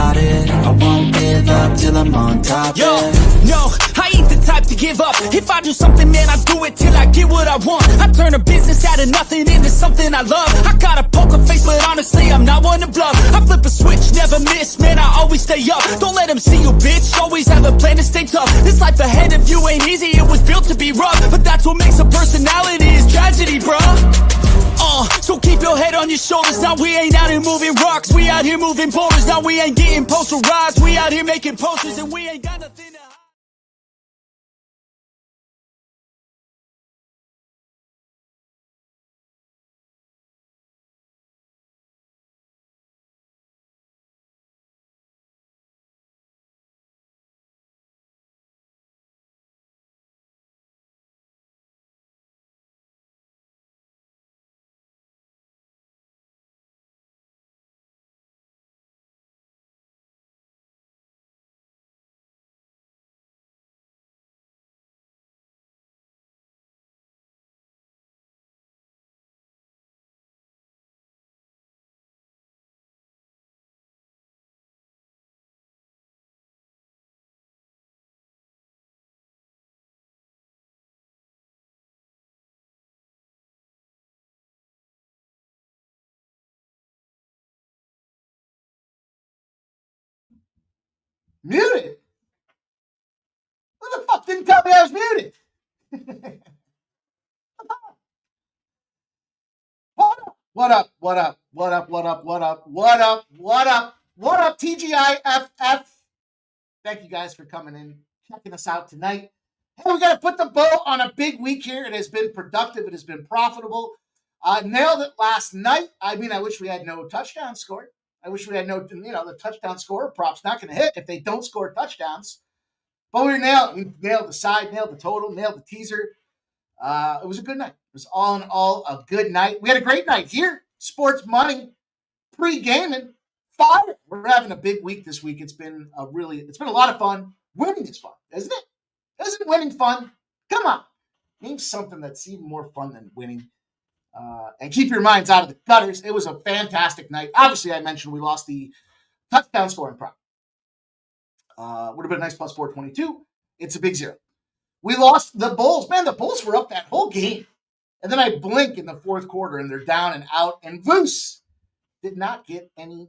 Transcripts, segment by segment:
about it. I won't give up till I'm on top. Yo, no, I ain't the type to give up. If I do something, man, I do it till I get what I want. I turn a business out of nothing into something I love. I got a poker face, but honestly, I'm not one to bluff. I flip a switch, never miss, man, I always stay up. Don't let them see you, bitch, always have a plan to stay tough. This life ahead of you ain't easy, it was built to be rough. But that's what makes a personality, is tragedy, bruh. So keep your head on your shoulders. Now we ain't out here moving rocks, we out here moving boulders. Now we ain't getting posterized, we out here making posters, and we ain't got nothing to hide. Muted? Who the fuck didn't tell me I was muted? What up? What up? What up? What up? What up? What up? What up? What up, TGIFF? Thank you guys for coming in, checking us out tonight. Hey, we got to put the bow on a big week here. It has been productive. It has been profitable. Nailed it last night. I mean, I wish we had no touchdown scored. I wish we had no, the touchdown score prop's not going to hit if they don't score touchdowns. But we nailed the side, nailed the total, nailed the teaser. It was a good night. It was all in all a good night. We had a great night here. Sports money, pre-gaming, fire. We're having a big week this week. It's been a lot of fun. Winning is fun, isn't it? Isn't winning fun? Come on. Name something that's even more fun than winning. And keep your minds out of the gutters. It was a fantastic night. Obviously, I mentioned we lost the touchdown scoring prop. Would have been a nice plus 422. It's a big zero. We lost the Bulls. Man, the Bulls were up that whole game. And then I blink in the fourth quarter, and they're down and out. And Voos did not get any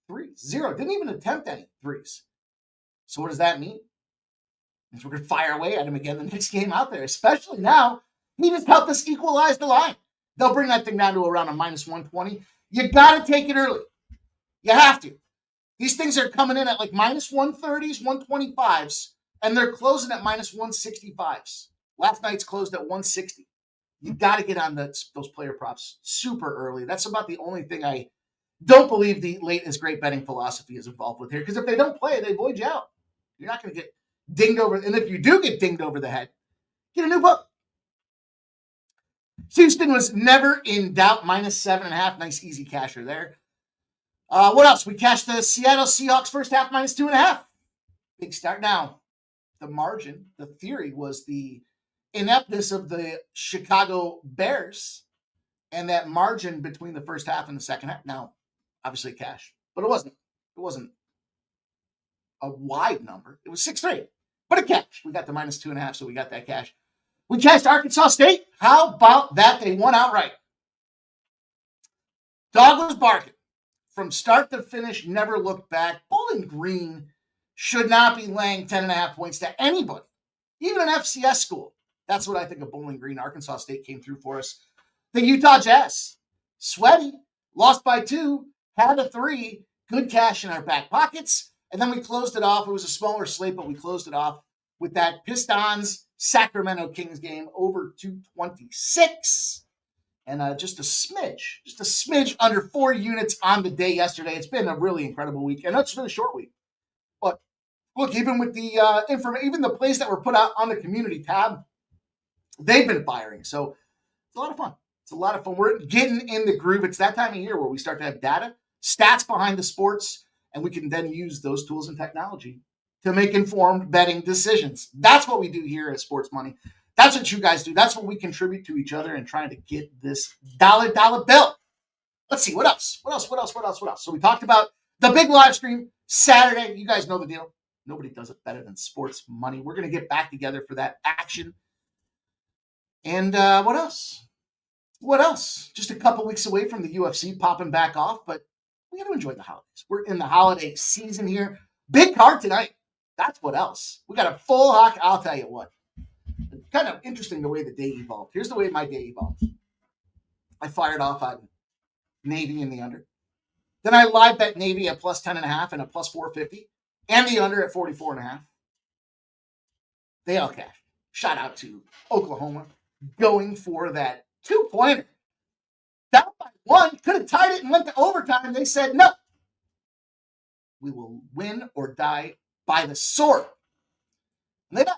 threes. Zero. Didn't even attempt any threes. So what does that mean? Means we're going to fire away at him again the next game out there, especially now. He just helped us equalize the line. They'll bring that thing down to around a minus 120. You got to take it early. You have to. These things are coming in at like minus 130s, 125s, and they're closing at minus 165s. Last night's closed at 160. You got to get on those player props super early. That's about the only thing I don't believe the late is great betting philosophy is involved with here, because if they don't play, they void you out. You're not going to get dinged over. And if you do get dinged over the head, get a new book. Houston was never in doubt, minus 7.5. Nice, easy casher there. What else? We cashed the Seattle Seahawks first half minus 2.5. Big start. Now, the margin, the theory was the ineptness of the Chicago Bears and that margin between the first half and the second half. Now, obviously cash, but it wasn't a wide number. It was 6-3, but a cash. We got the minus 2.5, so we got that cash. We cashed Arkansas State. How about that? They won outright. Dog was barking. From start to finish, never looked back. Bowling Green should not be laying 10.5 points to anybody, even an FCS school. That's what I think of Bowling Green. Arkansas State came through for us. The Utah Jazz, sweaty, lost by 2, had a 3, good cash in our back pockets, and then we closed it off. It was a smaller slate, but we closed it off with that Pistons Sacramento Kings game over 226. And just a smidge under 4 units on the day yesterday. It's been a really incredible week, and it's been a short week. But look, even with the even the plays that were put out on the community tab, they've been firing. So it's a lot of fun. It's a lot of fun. We're getting in the groove. It's that time of year where we start to have data, stats behind the sports, and we can then use those tools and technology to make informed betting decisions. That's what we do here at Sports Money. That's what you guys do. That's what we contribute to each other and trying to get this dollar bill. Let's see, what else? So we talked about The big live stream Saturday. You guys know the deal. Nobody does it better than sports money. We're going to get back together for that action. And what else? What else? Just a couple weeks away from the UFC popping back off, but we got to enjoy the holidays. We're in the holiday season here. Big card tonight. That's what else. We got a full hockey. I'll tell you what. Kind of interesting the way the day evolved. Here's the way my day evolved. I fired off on Navy in the under. Then I live bet Navy at plus 10.5 and a plus 450, and the under at 44.5. They all cashed. Shout out to Oklahoma going for that 2-pointer. Down by 1, could have tied it and went to overtime. They said no. We will win or die by the sword. And they died,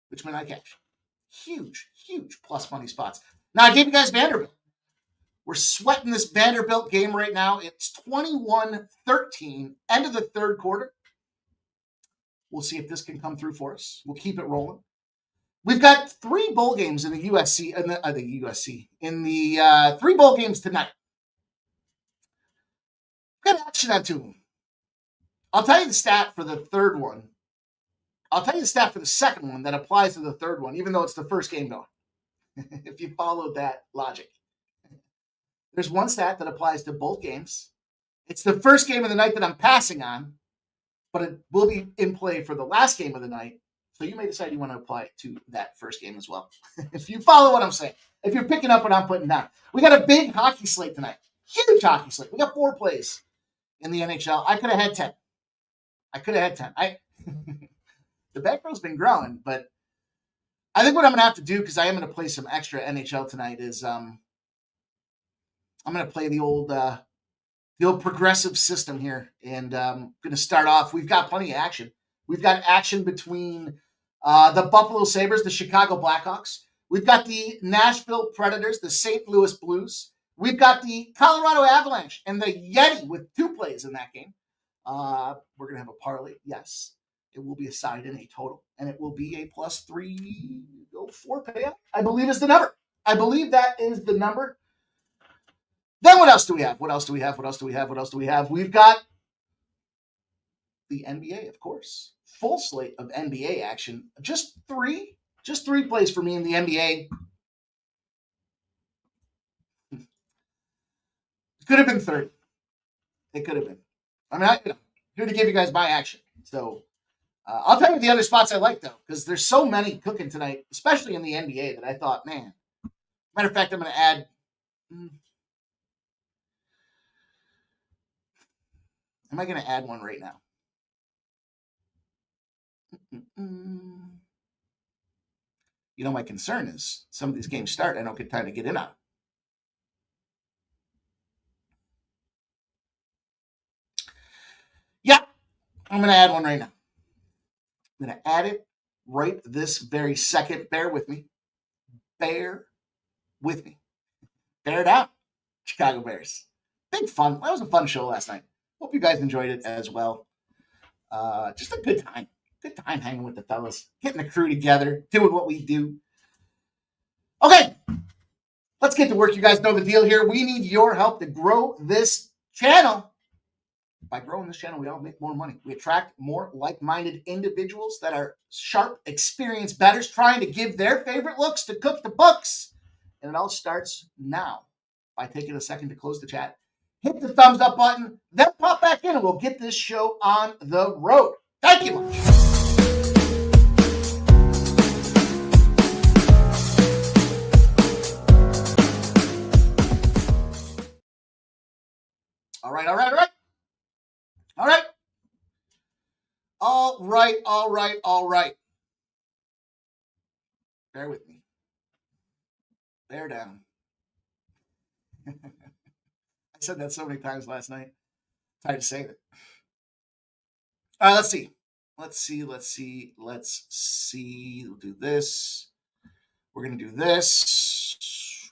which meant I cashed. Huge, huge plus money spots. Now I gave you guys Vanderbilt. We're sweating this Vanderbilt game right now. It's 21-13, end of the third quarter. We'll see if this can come through for us. We'll keep it rolling. We've got 3 bowl games in the USC, in the 3 bowl games tonight. We've got action on 2 of them. I'll tell you the stat for the third one. I'll tell you the stat for the second one that applies to the third one, even though it's the first game going. If you follow that logic. There's one stat that applies to both games. It's the first game of the night that I'm passing on, but it will be in play for the last game of the night. So you may decide you want to apply it to that first game as well. If you follow what I'm saying, if you're picking up what I'm putting down. We got a big hockey slate tonight. Huge hockey slate. We got 4 plays in the NHL. I could have had 10. The backro's been growing, but I think what I'm going to have to do, because I am going to play some extra NHL tonight, is I'm going to play the old progressive system here, and I'm going to start off. We've got plenty of action. We've got action between the Buffalo Sabres, the Chicago Blackhawks. We've got the Nashville Predators, the St. Louis Blues. We've got the Colorado Avalanche and the Yeti with 2 plays in that game. We're going to have a parlay. Yes, it will be a side and a total, and it will be a plus 304 payout, I believe is the number. I believe that is the number. Then what else do we have? We've got the NBA, of course. Full slate of NBA action. Just three plays for me in the NBA. It could have been 30. It could have been. I mean, I'm here to give you guys my action. So I'll tell you the other spots I like, though, because there's so many cooking tonight, especially in the NBA, that I thought, man. Matter of fact, I'm going to add. Am I going to add one right now? You know, my concern is some of these games start. I don't get time to get in on. Yeah, I'm going to add one right now. I'm going to add it right this very second. Bear with me. Bear down. Chicago Bears. Big fun. That was a fun show last night. Hope you guys enjoyed it as well. Just a good time. Good time hanging with the fellas. Getting the crew together. Doing what we do. Okay. Let's get to work. You guys know the deal here. We need your help to grow this channel. By growing this channel, we all make more money. We attract more like-minded individuals that are sharp, experienced bettors trying to give their favorite looks to cook the books. And it all starts now by taking a second to close the chat. Hit the thumbs up button, then pop back in and we'll get this show on the road. Thank you much. All right. Bear with me. Bear down. I said that so many times last night. Tired to say it. All right, let's see. We'll do this. We're going to do this.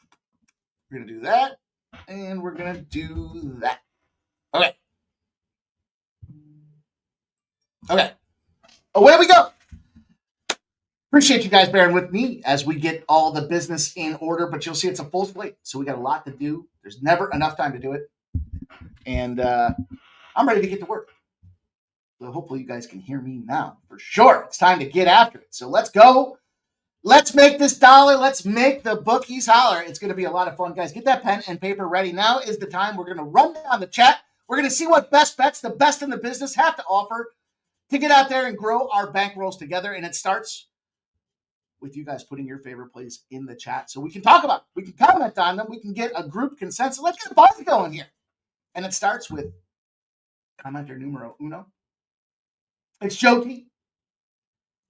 We're going to do that. And we're going to do that. Okay. Away we go. Appreciate you guys bearing with me as we get all the business in order, but you'll see it's a full slate. So we got a lot to do. There's never enough time to do it. And I'm ready to get to work. So hopefully you guys can hear me now. For sure, it's time to get after it. So let's go. Let's make this dollar. Let's make the bookies holler. It's going to be a lot of fun, guys. Get that pen and paper ready. Now is the time. We're going to run down the chat. We're going to see what best bets, the best in the business, have to offer to get out there and grow our bankrolls together. And it starts with you guys putting your favorite plays in the chat so we can talk about it. We can comment on them. We can get a group consensus. Let's get a party going here. And it starts with commenter numero uno. It's Jokey.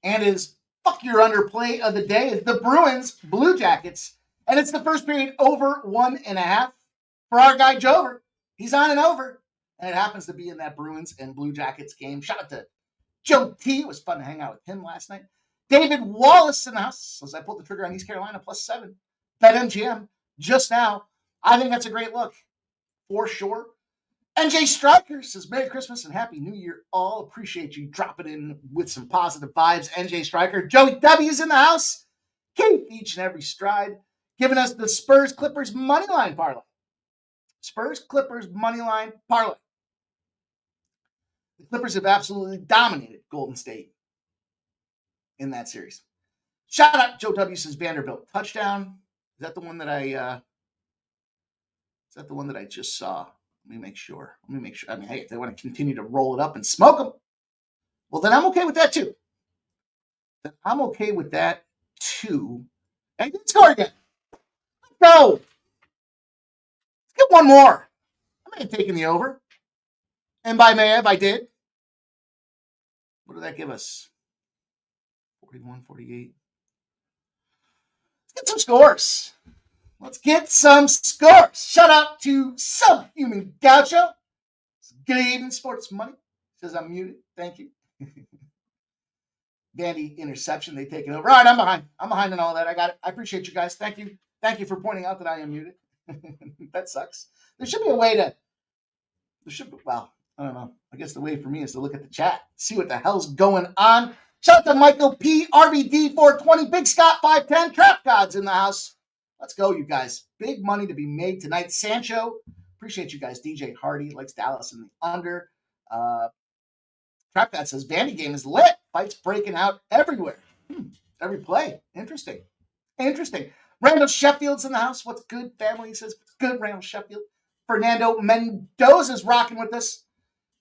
And his fuck your underplay of the day is the Bruins Blue Jackets. And it's the first period over 1.5 for our guy Jover. He's on and over. And it happens to be in that Bruins and Blue Jackets game. Shout out to Joe T. It was fun to hang out with him last night. David Wallace in the house as I pulled the trigger on East Carolina +7. BetMGM just now. I think that's a great look for sure. NJ Striker says, Merry Christmas and Happy New Year all. Appreciate you dropping in with some positive vibes. NJ Striker. Joey W's in the house. Keep each and every stride. Giving us the Spurs Clippers moneyline parlay. Spurs Clippers moneyline parlay. The Clippers have absolutely dominated Golden State in that series. Shout out, Joe W says Vanderbilt touchdown. Is that the one that I just saw? Let me make sure. I mean, hey, if they want to continue to roll it up and smoke them, well, then I'm okay with that too. And let's score again. Let's go. Let's get one more. I may have taken the over. And by may have, I did. What did that give us? 41, 48. Let's get some scores. Shout out to Subhuman Gaucho. Good evening, Sports Money. Says I'm muted. Thank you. Vandy interception. They take it over. All right, I'm behind on all that. I got it. I appreciate you guys. Thank you. Thank you for pointing out that I am muted. That sucks. There should be a way to. Well, I don't know. I guess the way for me is to look at the chat, see what the hell's going on. Shout out to Michael P. RBD 420. Big Scott 510. Trap Gods in the house. Let's go, you guys. Big money to be made tonight. Sancho, appreciate you guys. DJ Hardy likes Dallas in the under. Trap God says, Vandy game is lit. Fights breaking out everywhere. Every play. Interesting. Randall Sheffield's in the house. What's good, family? Says, what's good, Randall Sheffield? Fernando Mendoza's rocking with us.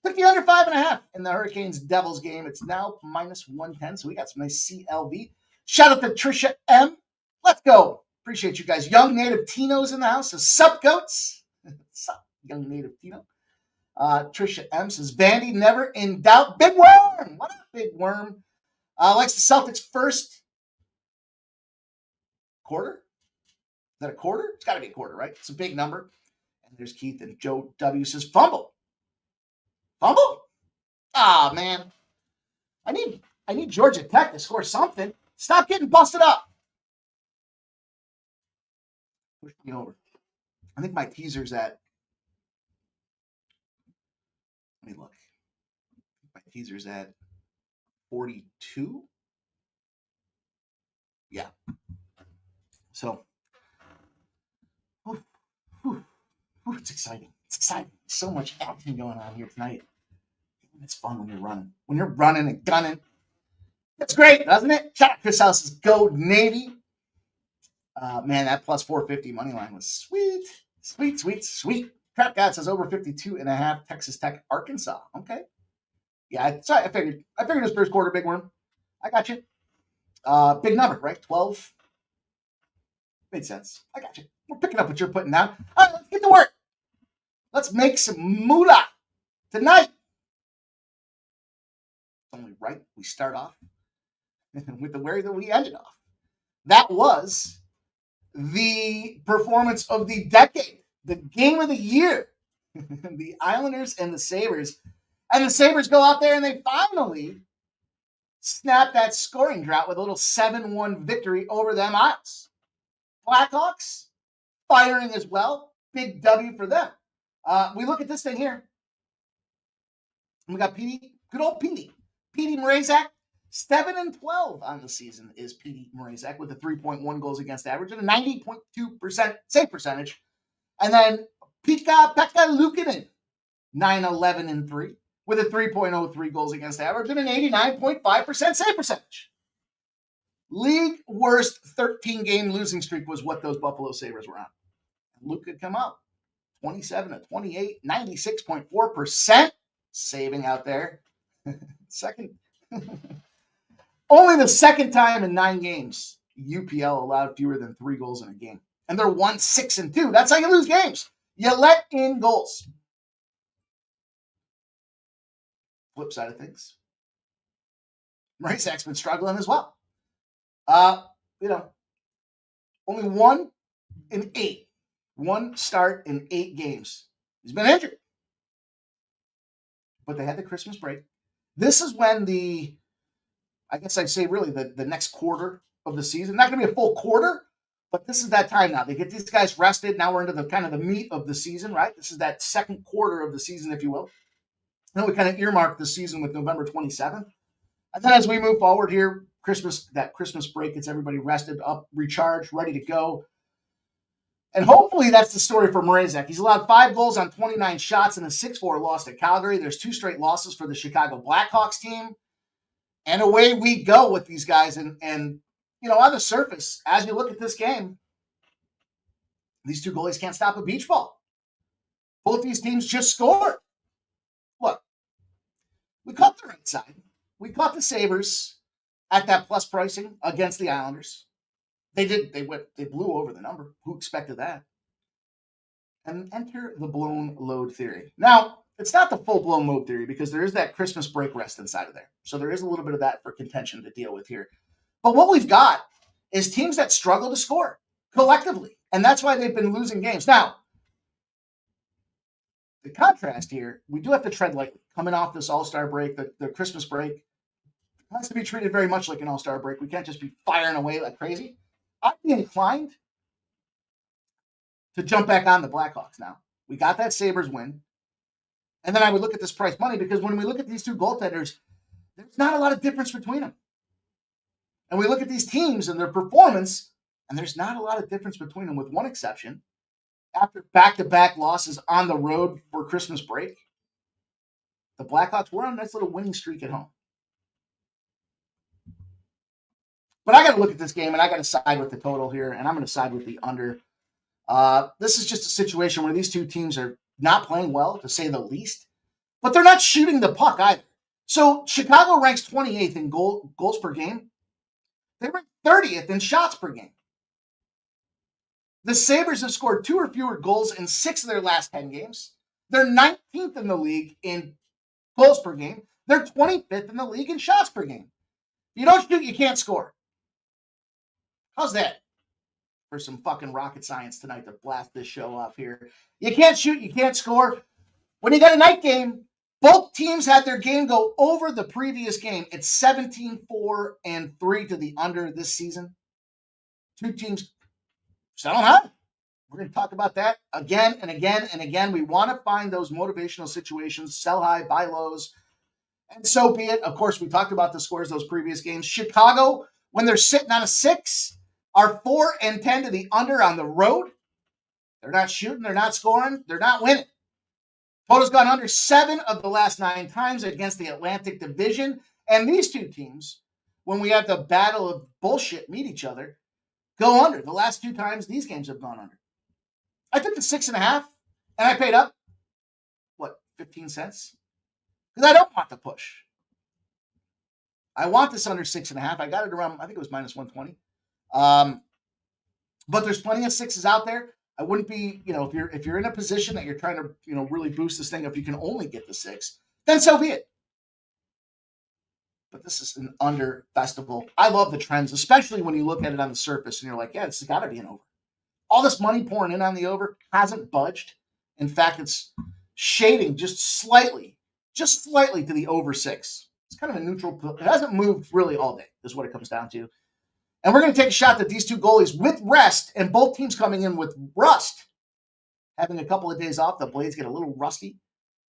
Took the under 5.5 in the Hurricanes Devils game. It's now -110, so we got some nice CLV. Shout out to Trisha M. Let's go. Appreciate you guys. Young Native Tino's in the house. Says, sup, goats? Sup, Young Native Tino. Trisha M says, Vandy never in doubt. Big Worm. What up, Big Worm? Likes the Celtics first quarter. Is that a quarter? It's got to be a quarter, right? It's a big number. And there's Keith and Joe W says, fumble. Fumble? Ah, man. I need Georgia Tech to score something. Stop getting busted up. Push me over. I think my teaser's at. Let me look. My teaser's at 42. Yeah. So, it's exciting. So much action going on here tonight. It's fun when you're running. When you're running and gunning. It's great, doesn't it? Shout out Chris House's Go Navy. Man, that +450 money line was sweet. Trap God says over 52.5. Texas Tech, Arkansas. Okay. Yeah, I figured it was first quarter, Big Worm. I got you. Big number, right? 12. Made sense. I got you. We're picking up what you're putting down. All right, let's get to work. Let's make some moolah tonight. It's only right we start off with the way that we ended off. That was the performance of the decade, the game of the year. The Islanders and the Sabres. And the Sabres go out there and they finally snap that scoring drought with a little 7-1 victory over them Isles. Blackhawks firing as well. Big W for them. We look at this thing here. We got Petey, good old Petey. Petey Mrazek, 7-12 on the season is Petey Mrazek with a 3.1 goals against average and a 90.2% save percentage. And then Pekka Luukkonen, 9-11-3 with a 3.03 goals against average and an 89.5% save percentage. League worst 13-game losing streak was what those Buffalo Sabres were on. Luke could come out 27-28, 96.4% saving out there. Second, only the second time in 9 games UPL allowed fewer than 3 goals in a game, and they're 1-6-2. That's how you lose games. You let in goals. Flip side of things, Mrazek's been struggling as well. Only 1 in 8. 1 start in 8 games. He's been injured. But they had the Christmas break. This is when the next quarter of the season. Not going to be a full quarter, but this is that time now. They get these guys rested. Now we're into the kind of the meat of the season, right? This is that second quarter of the season, if you will. Then we kind of earmark the season with November 27th. And then as we move forward here, that Christmas break gets everybody rested up, recharged, ready to go. And hopefully that's the story for Mrazek. He's allowed 5 goals on 29 shots in a 6-4 loss to Calgary. There's 2 straight losses for the Chicago Blackhawks team. And away we go with these guys. And on the surface, as you look at this game, these 2 goalies can't stop a beach ball. Both these teams just scored. Look, we caught the right side. We caught the Sabres at that plus pricing against the Islanders. They blew over the number. Who expected that? And enter the blown load theory. Now, it's not the full-blown load theory because there is that Christmas break rest inside of there. So there is a little bit of that for contention to deal with here. But what we've got is teams that struggle to score collectively. And that's why they've been losing games. Now, the contrast here, we do have to tread lightly. Coming off this All-Star break, the Christmas break, it has to be treated very much like an All-Star break. We can't just be firing away like crazy. I'd be inclined to jump back on the Blackhawks now. We got that Sabres win. And then I would look at this price money because when we look at these 2 goaltenders, there's not a lot of difference between them. And we look at these teams and their performance, and there's not a lot of difference between them with one exception. After back-to-back losses on the road for Christmas break, the Blackhawks were on a nice little winning streak at home. But I got to look at this game, and I got to side with the total here, and I'm going to side with the under. This is just a situation where these 2 teams are not playing well, to say the least, but they're not shooting the puck either. So Chicago ranks 28th in goals per game. They rank 30th in shots per game. The Sabres have scored 2 or fewer goals in 6 of their last 10 games. They're 19th in the league in goals per game. They're 25th in the league in shots per game. You don't shoot, you can't score. How's that for some fucking rocket science tonight to blast this show off here? You can't shoot, you can't score. When you got a night game, both teams had their game go over the previous game. It's 17-4-3 to the under this season. 2 teams selling high. We're going to talk about that again and again and again. We want to find those motivational situations, sell high, buy lows, and so be it. Of course, we talked about the scores those previous games. Chicago, when they're sitting on a 6, are 4-10 to the under on the road. They're not shooting, they're not scoring, they're not winning. Total's gone under 7 of the last 9 times against the Atlantic Division. And these 2 teams, when we have the battle of bullshit meet each other, go under. The last 2 times these games have gone under. I took the 6.5 and I paid up, 15 cents? Because I don't want the push. I want this under 6.5. I got it around, I think it was minus 120. But there's plenty of 6s out there. I wouldn't be, if you're in a position that you're trying to, really boost this thing, if you can only get the 6, then so be it. But this is an under festival. I love the trends, especially when you look at it on the surface and you're like, yeah, this has got to be an over. All this money pouring in on the over hasn't budged. In fact, it's shading just slightly to the over 6. It's kind of a neutral. It hasn't moved really all day, is what it comes down to. And we're going to take a shot that these 2 goalies with rest, and both teams coming in with rust, having a couple of days off, the Blades get a little rusty.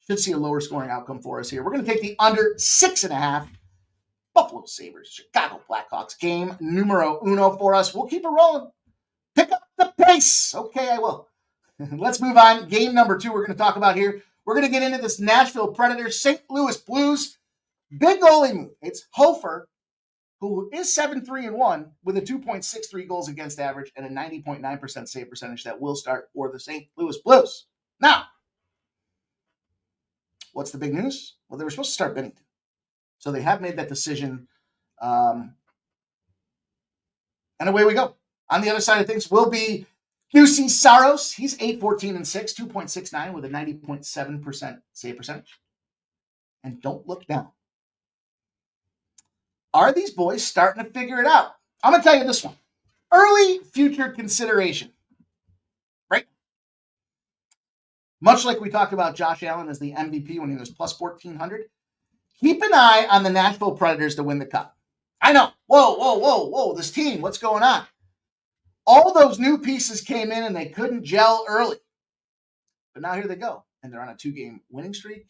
Should see a lower scoring outcome for us here. We're going to take the under 6.5. Buffalo Sabres, Chicago Blackhawks, game numero uno for us. We'll keep it rolling. Pick up the pace. Okay, I will. Let's move on. Game number 2 we're going to talk about here. We're going to get into this Nashville Predators, St. Louis Blues. Big goalie move. It's Hofer, who is 7-3-1 with a 2.63 goals against average and a 90.9% save percentage that will start for the St. Louis Blues. Now, what's the big news? Well, they were supposed to start Binnington. So they have made that decision. And away we go. On the other side of things will be QC Saros. He's 8-14-6, 2.69 with a 90.7% save percentage. And don't look down. Are these boys starting to figure it out? I'm going to tell you this one. Early future consideration. Right? Much like we talked about Josh Allen as the MVP when he was plus 1,400. Keep an eye on the Nashville Predators to win the Cup. I know. Whoa. This team, what's going on? All those new pieces came in and they couldn't gel early. But now here they go. And they're on a 2-game winning streak.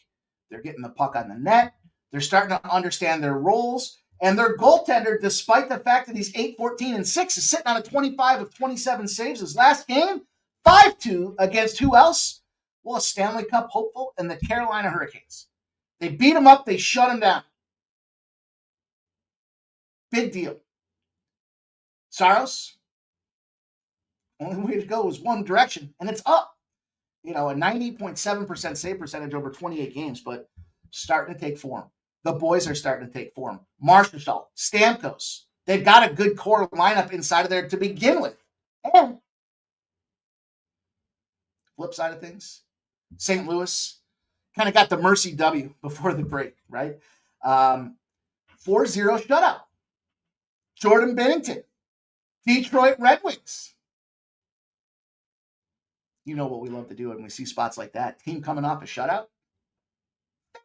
They're getting the puck on the net. They're starting to understand their roles. And their goaltender, despite the fact that he's 8-14-6, is sitting on a 25 of 27 saves. His last game, 5-2 against who else? Well, a Stanley Cup hopeful and the Carolina Hurricanes. They beat him up. They shut him down. Big deal. Saros, only way to go is one direction, and it's up. A 90.7% save percentage over 28 games, but starting to take form. The boys are starting to take form. Marshall, Stamkos, they've got a good core lineup inside of there to begin with. And flip side of things, St. Louis kind of got the mercy W before the break, right? 4-0 shutout. Jordan Binnington, Detroit Red Wings. You know what we love to do when we see spots like that. Team coming off a shutout.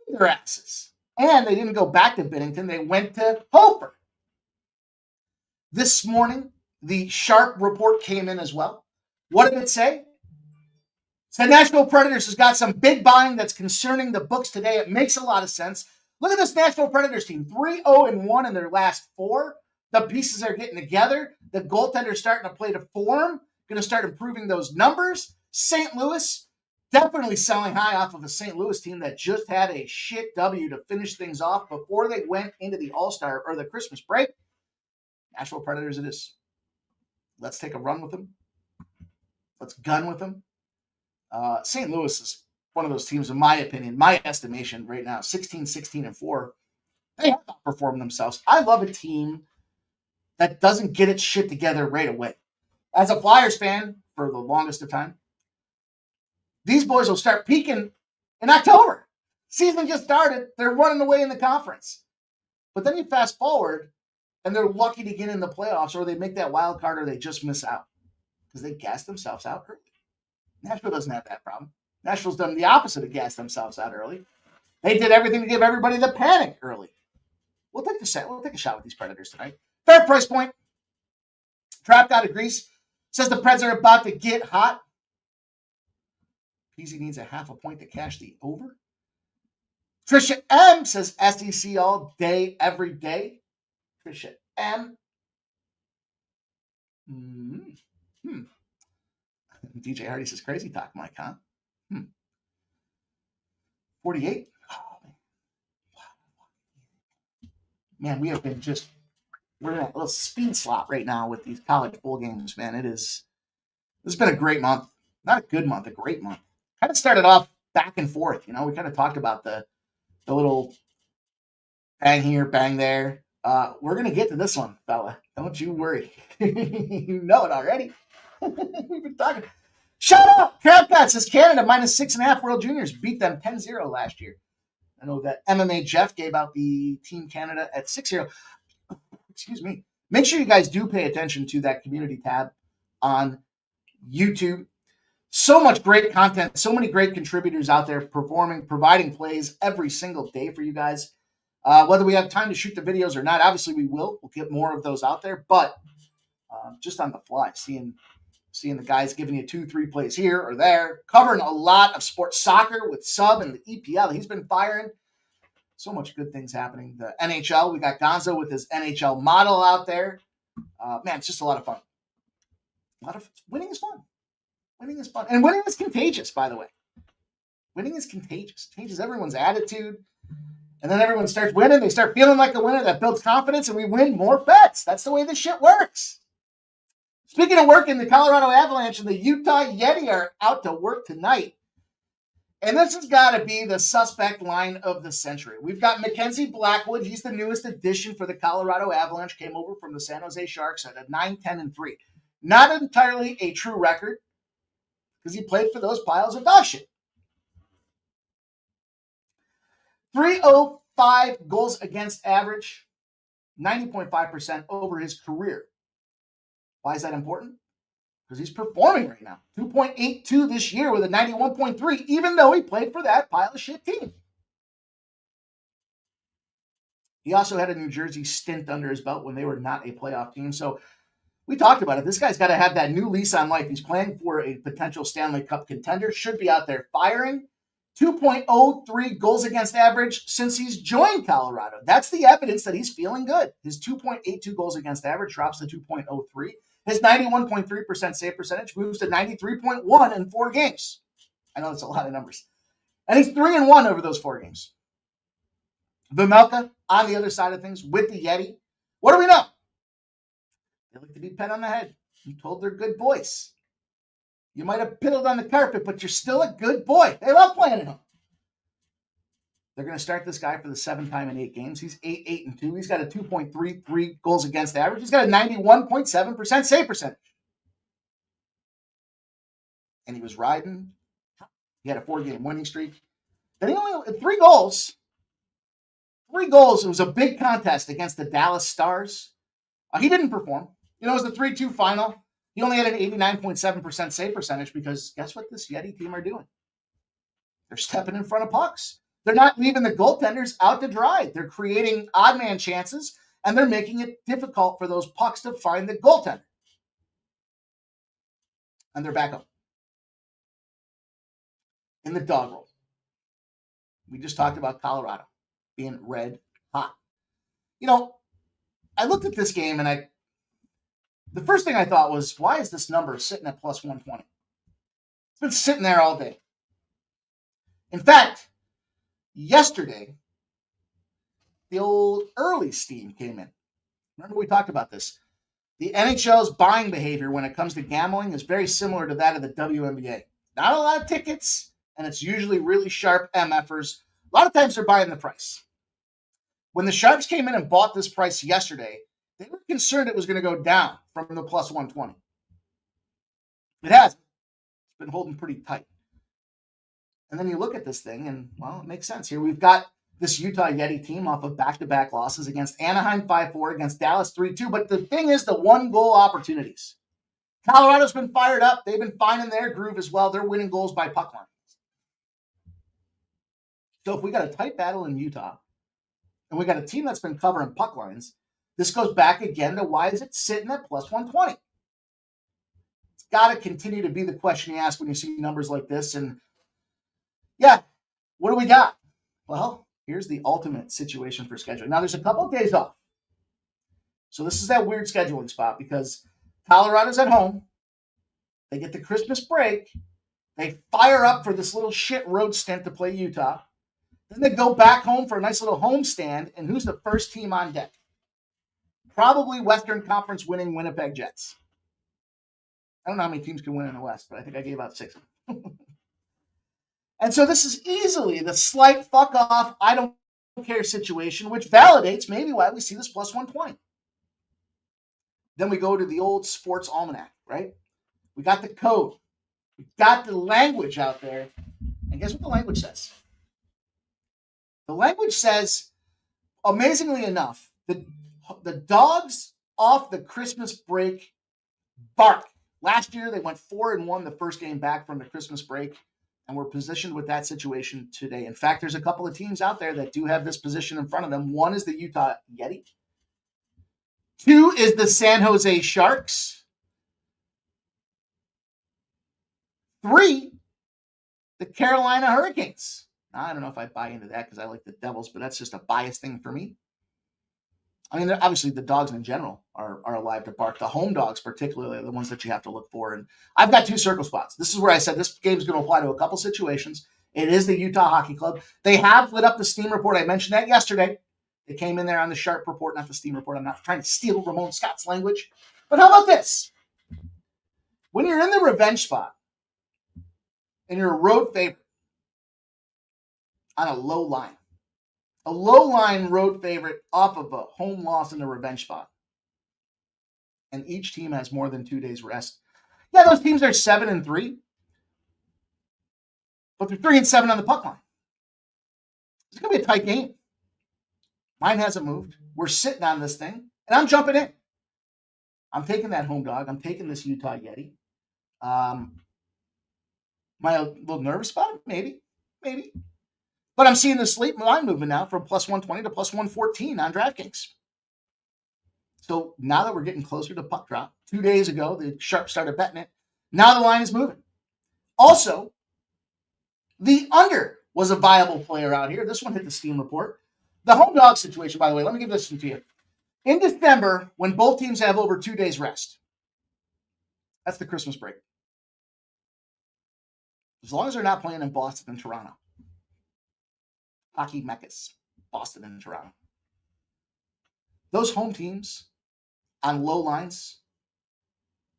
Their asses. And they didn't go back to Binnington. They went to Hofer. This morning, the Sharp report came in as well. What did it say? The Nashville Predators has got some big buying that's concerning the books today. It makes a lot of sense. Look at this Nashville Predators team. 3-0-1 in their last 4. The pieces are getting together. The goaltender's starting to play to form. Going to start improving those numbers. St. Louis, definitely selling high off of a St. Louis team that just had a shit W to finish things off before they went into the All-Star or the Christmas break. Nashville Predators it is. Let's take a run with them. Let's gun with them. St. Louis is one of those teams, in my opinion, my estimation right now, 16-16-4. They have outperformed themselves. I love a team that doesn't get its shit together right away. As a Flyers fan, for the longest of time, these boys will start peaking in October. Season just started. They're running away in the conference. But then you fast forward, and they're lucky to get in the playoffs, or they make that wild card, or they just miss out because they gas themselves out early. Nashville doesn't have that problem. Nashville's done the opposite of gas themselves out early. They did everything to give everybody the panic early. We'll take a shot with these Predators tonight. Fair price point. Trap out of Greece says the Preds are about to get hot. Peasy needs a half a point to cash the over. Trisha M says SEC all day, every day. Trisha M. DJ Hardy says crazy talk, Mike, huh? 48. Oh, man, we have been we're in a little speed slot right now with these college bowl games, man. This has been a great month. Not a good month, a great month. Kind of started off back and forth, we kind of talked about the little bang here, bang there. We're going to get to this one, fella. Don't you worry. You know it already. We've been talking. Shut up! Crabcat says Canada minus 6.5 World Juniors. Beat them 10-0 last year. I know that MMA Jeff gave out the Team Canada at 6-0. Excuse me. Make sure you guys do pay attention to that community tab on YouTube. So much great content, so many great contributors out there providing plays every single day for you guys. Whether we have time to shoot the videos or not, obviously we will. We'll get more of those out there, but just on the fly, seeing the guys giving you 2-3 plays here or there, covering a lot of sports soccer with Sub and the EPL. He's been firing. So much good things happening. The NHL, we got Gonzo with his NHL model out there. Man, it's just a lot of fun. Winning is fun. Winning is fun. And winning is contagious, by the way. Winning is contagious. It changes everyone's attitude. And then everyone starts winning. They start feeling like a winner. That builds confidence, and we win more bets. That's the way this shit works. Speaking of working, the Colorado Avalanche and the Utah Yeti are out to work tonight. And this has got to be the suspect line of the century. We've got Mackenzie Blackwood. He's the newest addition for the Colorado Avalanche. Came over from the San Jose Sharks at a 9-10-3. Not entirely a true record because he played for those piles of dog shit. 305 goals against average, 90.5% over his career. Why is that important? Because he's performing right now. 2.82 this year with a 91.3, even though he played for that pile of shit team. He also had a New Jersey stint under his belt when they were not a playoff team. So we talked about it. This guy's got to have that new lease on life. He's playing for a potential Stanley Cup contender. Should be out there firing. 2.03 goals against average since he's joined Colorado. That's the evidence that he's feeling good. His 2.82 goals against average drops to 2.03. His 91.3% save percentage moves to 93.1 in 4 games. I know that's a lot of numbers. And he's 3-1 over those 4 games. Vimelka on the other side of things with the Yeti. What do we know? They like to be pet on the head. You told they're good boys. You might have piddled on the carpet, but you're still a good boy. They love playing at home. They're going to start this guy for the 7th time in 8 games. He's 8-8-2. He's got a 2.33 goals against average. He's got a 91.7% save percentage. And he was riding. He had a 4-game winning streak. Then he only had 3 goals. 3 goals. It was a big contest against the Dallas Stars. He didn't perform. You know, it was the 3-2 final. He only had an 89.7% save percentage because guess what this Yeti team are doing? They're stepping in front of pucks. They're not leaving the goaltenders out to dry. They're creating odd man chances, and they're making it difficult for those pucks to find the goaltender. And they're back up. In the dog roll. We just talked about Colorado being red hot. You know, I looked at this game, and the first thing I thought was, why is this number sitting at plus 120? It's been sitting there all day. In fact, yesterday, the old early steam came in. Remember we talked about this. The NHL's buying behavior when it comes to gambling is very similar to that of the WNBA. Not a lot of tickets, and it's usually really sharp MFers. A lot of times they're buying the price. When the Sharks came in and bought this price yesterday, they were concerned it was going to go down from the plus 120. It hasn't. It's been holding pretty tight. And then you look at this thing, and, well, it makes sense. Here we've got this Utah Yeti team off of back-to-back losses against Anaheim 5-4, against Dallas 3-2. But the thing is the 1-goal opportunities. Colorado's been fired up. They've been finding their groove as well. They're winning goals by puck line. So if we got a tight battle in Utah, and we got a team that's been covering puck lines, this goes back again to why is it sitting at plus 120? It's got to continue to be the question you ask when you see numbers like this. And yeah, what do we got? Well, here's the ultimate situation for scheduling. Now, there's a couple of days off. So this is that weird scheduling spot because Colorado's at home. They get the Christmas break. They fire up for this little shit road stint to play Utah. Then they go back home for a nice little home stand. And who's the first team on deck? Probably Western Conference winning Winnipeg Jets. I don't know how many teams can win in the West, but I think I gave out 6. And so this is easily the slight fuck off, I don't care situation, which validates maybe why we see this plus 120. Then we go to the old sports almanac, right? We got the code. We got the language out there. And guess what the language says? The language says, amazingly enough, the dogs off the Christmas break bark. Last year, they went 4-1 the first game back from the Christmas break, and we're positioned with that situation today. In fact, there's a couple of teams out there that do have this position in front of them. One is the Utah Yeti. 2 is the San Jose Sharks. 3, the Carolina Hurricanes. Now, I don't know if I buy into that because I like the Devils, but that's just a biased thing for me. I mean, obviously the dogs in general are alive to bark. The home dogs particularly are the ones that you have to look for. And I've got 2 circle spots. This is where I said this game is going to apply to a couple situations. It is the Utah Hockey Club. They have lit up the Steam report. I mentioned that yesterday. It came in there on the Sharp report, not the Steam report. I'm not trying to steal Ramon Scott's language. But how about this? When you're in the revenge spot and you're a road favorite on a low line road favorite off of a home loss in the revenge spot, and each team has more than 2 days rest. Yeah, those teams are 7-3, but they're 3-7 on the puck line. It's going to be a tight game. Mine hasn't moved. We're sitting on this thing, and I'm jumping in. I'm taking that home dog. I'm taking this Utah Yeti. Am I a little nervous about it? Maybe. But I'm seeing the slate line movement now from plus 120 to plus 114 on DraftKings. So now that we're getting closer to puck drop, 2 days ago, the Sharp started betting it. Now the line is moving. Also, the under was a viable player out here. This one hit the Steam report. The home dog situation, by the way, let me give this one to you. In December, when both teams have over 2 days rest, that's the Christmas break. As long as they're not playing in Boston and Toronto. Hockey meccas, Boston and Toronto. Those home teams on low lines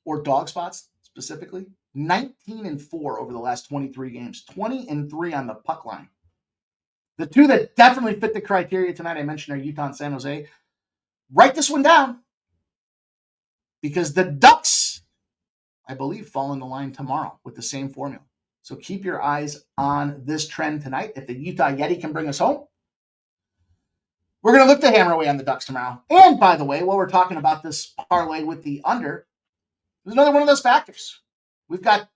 or dog spots specifically, 19-4 over the last 23 games, 20-3 on the puck line. The two that definitely fit the criteria tonight, I mentioned, are Utah and San Jose. Write this one down because the Ducks, I believe, fall in the line tomorrow with the same formula. So keep your eyes on this trend tonight. If the Utah Yeti can bring us home, we're going to look to hammer away on the Ducks tomorrow. And by the way, while we're talking about this parlay with the under, there's another one of those factors. We've got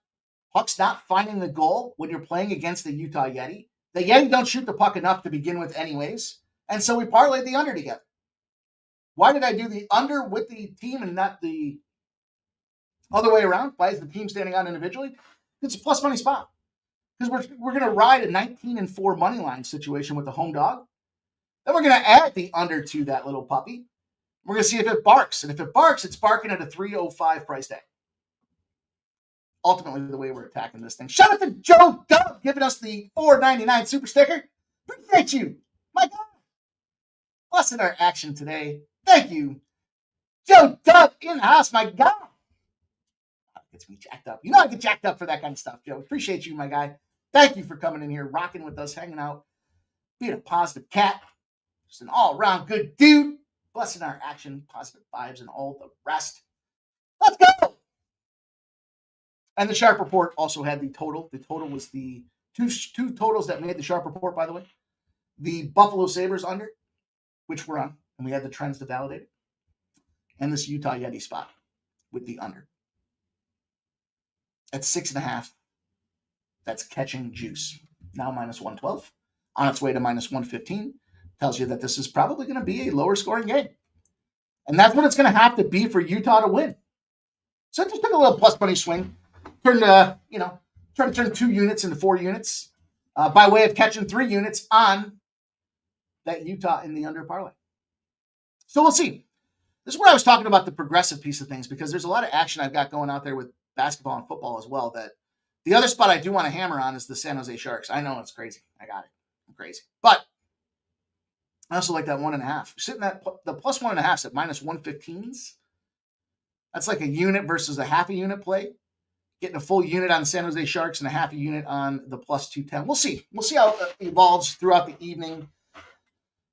pucks not finding the goal when you're playing against the Utah Yeti. The Yeti don't shoot the puck enough to begin with anyways. And so we parlayed the under together. Why did I do the under with the team and not the other way around? Why is the team standing out individually? It's a plus money spot. Because we're going to ride a 19-4 money line situation with the home dog. Then we're going to add the under to that little puppy. We're going to see if it barks. And if it barks, it's barking at a $3.05 price tag. Ultimately, the way we're attacking this thing. Shout out to Joe Dub giving us the $4.99 super sticker. Appreciate you. My God. Blessing our action today. Thank you. Joe Dub in the house, my God. Gets me jacked up. You know I get jacked up for that kind of stuff, Joe. Appreciate you, my guy. Thank you for coming in here, rocking with us, hanging out, being a positive cat. Just an all-around good dude. Blessing our action, positive vibes, and all the rest. Let's go! And the Sharp Report also had the total. The total was the two totals that made the Sharp Report, by the way. The Buffalo Sabres under, which we're on, and we had the trends to validate it. And this Utah Yeti spot with the under. At 6.5, that's catching juice. Now minus 112. On its way to minus 115. Tells you that this is probably going to be a lower scoring game. And that's what it's going to have to be for Utah to win. So I just took a little plus money swing. Trying to turn 2 units into 4 units. By way of catching 3 units on that Utah in the under parlay. So we'll see. This is where I was talking about the progressive piece of things because there's a lot of action I've got going out there with basketball and football as well. That the other spot I do want to hammer on is the San Jose Sharks. I know it's crazy. I got it. I'm crazy. But I also like that 1.5. Sitting at the plus 1.5 at minus 115s. That's like a unit versus a half a unit play. Getting a full unit on the San Jose Sharks and a half a unit on the plus 210. We'll see. We'll see how it evolves throughout the evening.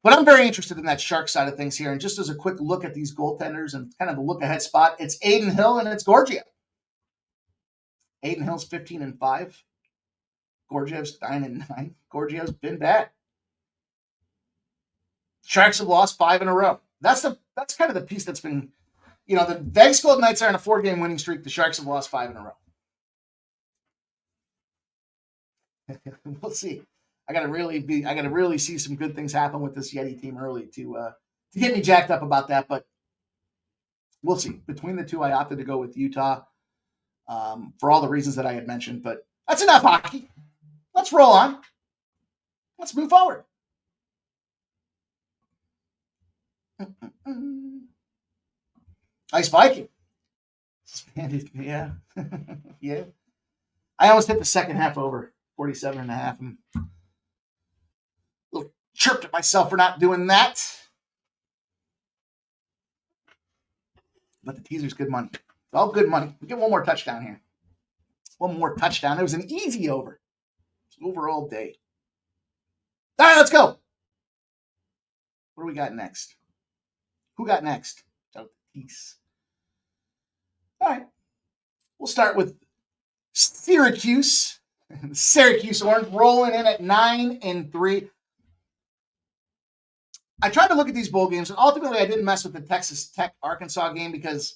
But I'm very interested in that Shark side of things here. And just as a quick look at these goaltenders and kind of a look ahead spot, it's Aiden Hill and it's Gorgiev. Aiden Hill's 15-5. Gorgiev's 9-9. Gorgiev's been bad. Sharks have lost 5 in a row. That's kind of the piece that's been, the Vegas Golden Knights are on a 4-game winning streak. The Sharks have lost 5 in a row. We'll see. I gotta really see some good things happen with this Yeti team early to get me jacked up about that. But we'll see. Between the two, I opted to go with Utah for all the reasons that I had mentioned. But that's enough hockey. Let's roll on. Let's move forward. Ice Viking. Yeah. Yeah. I almost hit the second half over. 47.5. I'm a little chirped at myself for not doing that. But the teaser's good money. It's all good money. We get one more touchdown here. One more touchdown. It was an easy over. It's over all day. All right, let's go. What do we got next? Who got next? Peace. All right. We'll start with Syracuse. Syracuse Orange rolling in at 9-3. I tried to look at these bowl games, and ultimately I didn't mess with the Texas Tech Arkansas game because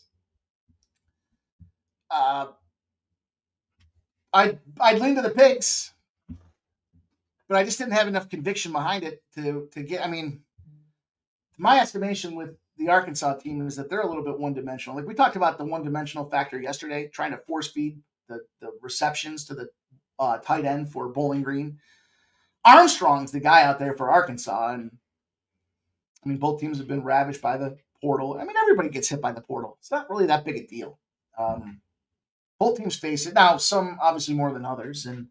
I'd lean to the Pigs, but I just didn't have enough conviction behind it to get. I mean, my estimation with the Arkansas team is that they're a little bit one-dimensional. Like we talked about the one-dimensional factor yesterday, trying to force feed the receptions to the tight end for Bowling Green. Armstrong's the guy out there for Arkansas, and I mean, both teams have been ravaged by the portal. I mean, everybody gets hit by the portal. It's not really that big a deal. Both teams face it. Now, some obviously more than others. And,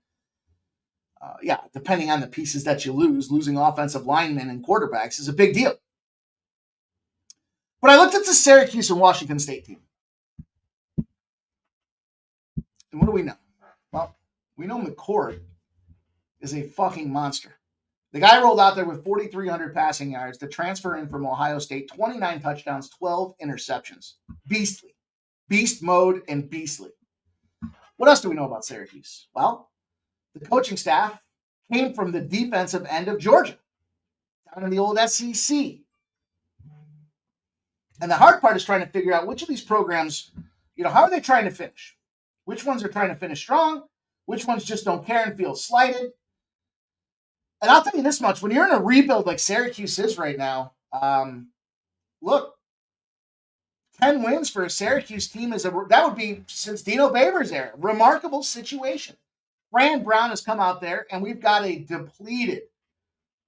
depending on the pieces that you losing offensive linemen and quarterbacks is a big deal. But I looked at the Syracuse and Washington State team. And what do we know? Well, we know McCord is a fucking monster. The guy rolled out there with 4,300 passing yards to transfer in from Ohio State, 29 touchdowns, 12 interceptions. Beastly. Beast mode and beastly. What else do we know about Syracuse? Well, the coaching staff came from the defensive end of Georgia, down in the old SEC. And the hard part is trying to figure out which of these programs, how are they trying to finish? Which ones are trying to finish strong? Which ones just don't care and feel slighted? And I'll tell you this much, when you're in a rebuild like Syracuse is right now, look, 10 wins for a Syracuse team that would be since Dino Babers' era. Remarkable situation. Fran Brown has come out there, and we've got a depleted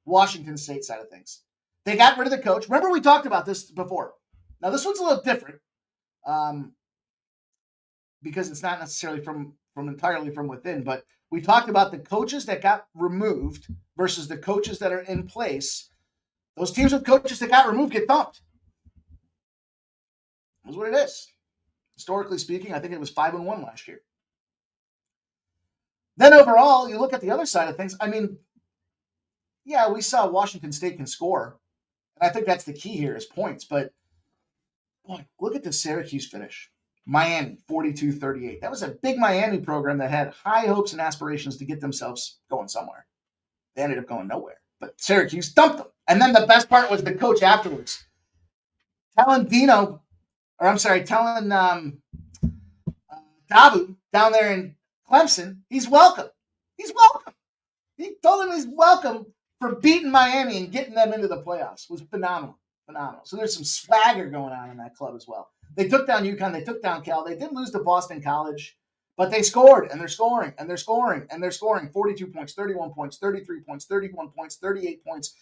Washington State side of things. They got rid of the coach. Remember, we talked about this before. Now, this one's a little different because it's not necessarily from entirely from within, but we talked about the coaches that got removed versus the coaches that are in place. Those teams with coaches that got removed get thumped. That's what it is. Historically speaking, I think it was 5-1 last year. Then overall, you look at the other side of things. I mean, yeah, we saw Washington State can score. And I think that's the key here is points. But boy, look at the Syracuse finish. Miami, 42-38. That was a big Miami program that had high hopes and aspirations to get themselves going somewhere. They ended up going nowhere. But Syracuse dumped them. And then the best part was the coach afterwards. telling Dabu down there in Clemson, he's welcome. He's welcome. He told him he's welcome for beating Miami and getting them into the playoffs. It was phenomenal. Phenomenal. So there's some swagger going on in that club as well. They took down UConn. They took down Cal. They did lose to Boston College, but they scored, and they're scoring, and they're scoring, and they're scoring 42 points, 31 points, 33 points, 31 points, 38 points,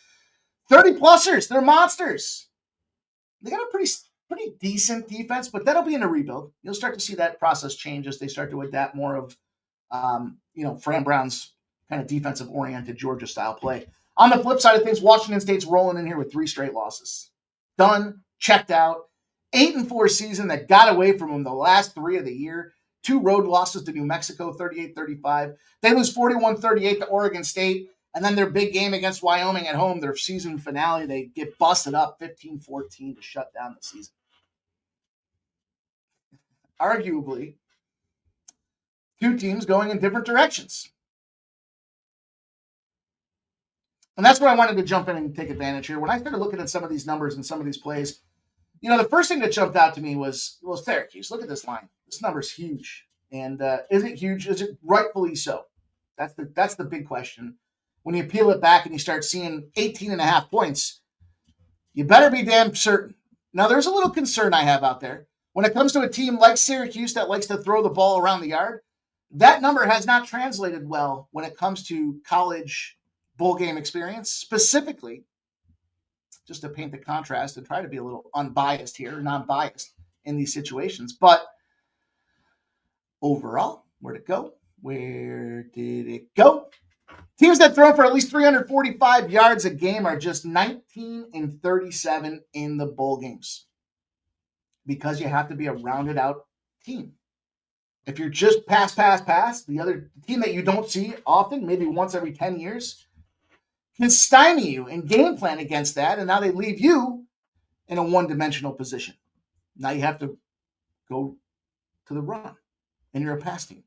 30-plussers. They're monsters. They got a pretty decent defense, but that'll be in a rebuild. You'll start to see that process change as they start to adapt more of, Fran Brown's kind of defensive-oriented Georgia-style play. On the flip side of things, Washington State's rolling in here with 3 straight losses. Done, checked out. 8-4 season that got away from them the last 3 of the year. 2 road losses to New Mexico, 38-35. They lose 41-38 to Oregon State. And then their big game against Wyoming at home, their season finale, they get busted up 15-14 to shut down the season. Arguably, 2 teams going in different directions. And that's where I wanted to jump in and take advantage here. When I started looking at some of these numbers and some of these plays, the first thing that jumped out to me was Syracuse. Look at this line. This number's huge. And is it huge? Is it rightfully so? That's the big question. When you peel it back and you start seeing 18.5 points, you better be damn certain. Now, there's a little concern I have out there. When it comes to a team like Syracuse that likes to throw the ball around the yard, that number has not translated well when it comes to college bowl game experience, specifically, just to paint the contrast and try to be a little unbiased here, non-biased in these situations. But overall, where'd it go? Where did it go? Teams that throw for at least 345 yards a game are just 19 and 37 in the bowl games because you have to be a rounded out team. If you're just pass, the other team that you don't see often, maybe once every 10 years, can stymie you and game plan against that, and now they leave you in a one-dimensional position. Now you have to go to the run, and you're a pass team.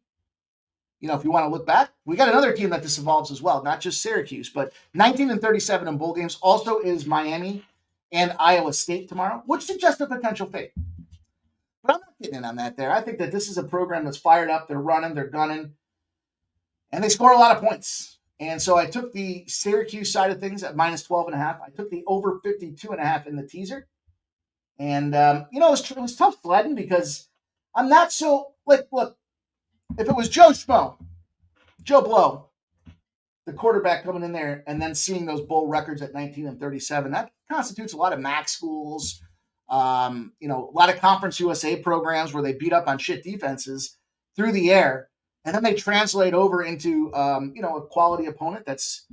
You know, if you want to look back, we got another team that this involves as well, not just Syracuse, but 19 and 37 in bowl games. Also is Miami and Iowa State tomorrow, which suggests a potential fate. But I'm not getting in on that there. I think that this is a program that's fired up. They're running, they're gunning, and they score a lot of points. And so I took the Syracuse side of things at minus 12.5. I took the over 52.5 in the teaser. And, it was tough sledding because I'm not so, look, if it was Joe Blow, the quarterback coming in there and then seeing those bowl records at 19 and 37, that constitutes a lot of MAC schools, a lot of Conference USA programs where they beat up on shit defenses through the air. And then they translate over into, a quality opponent that's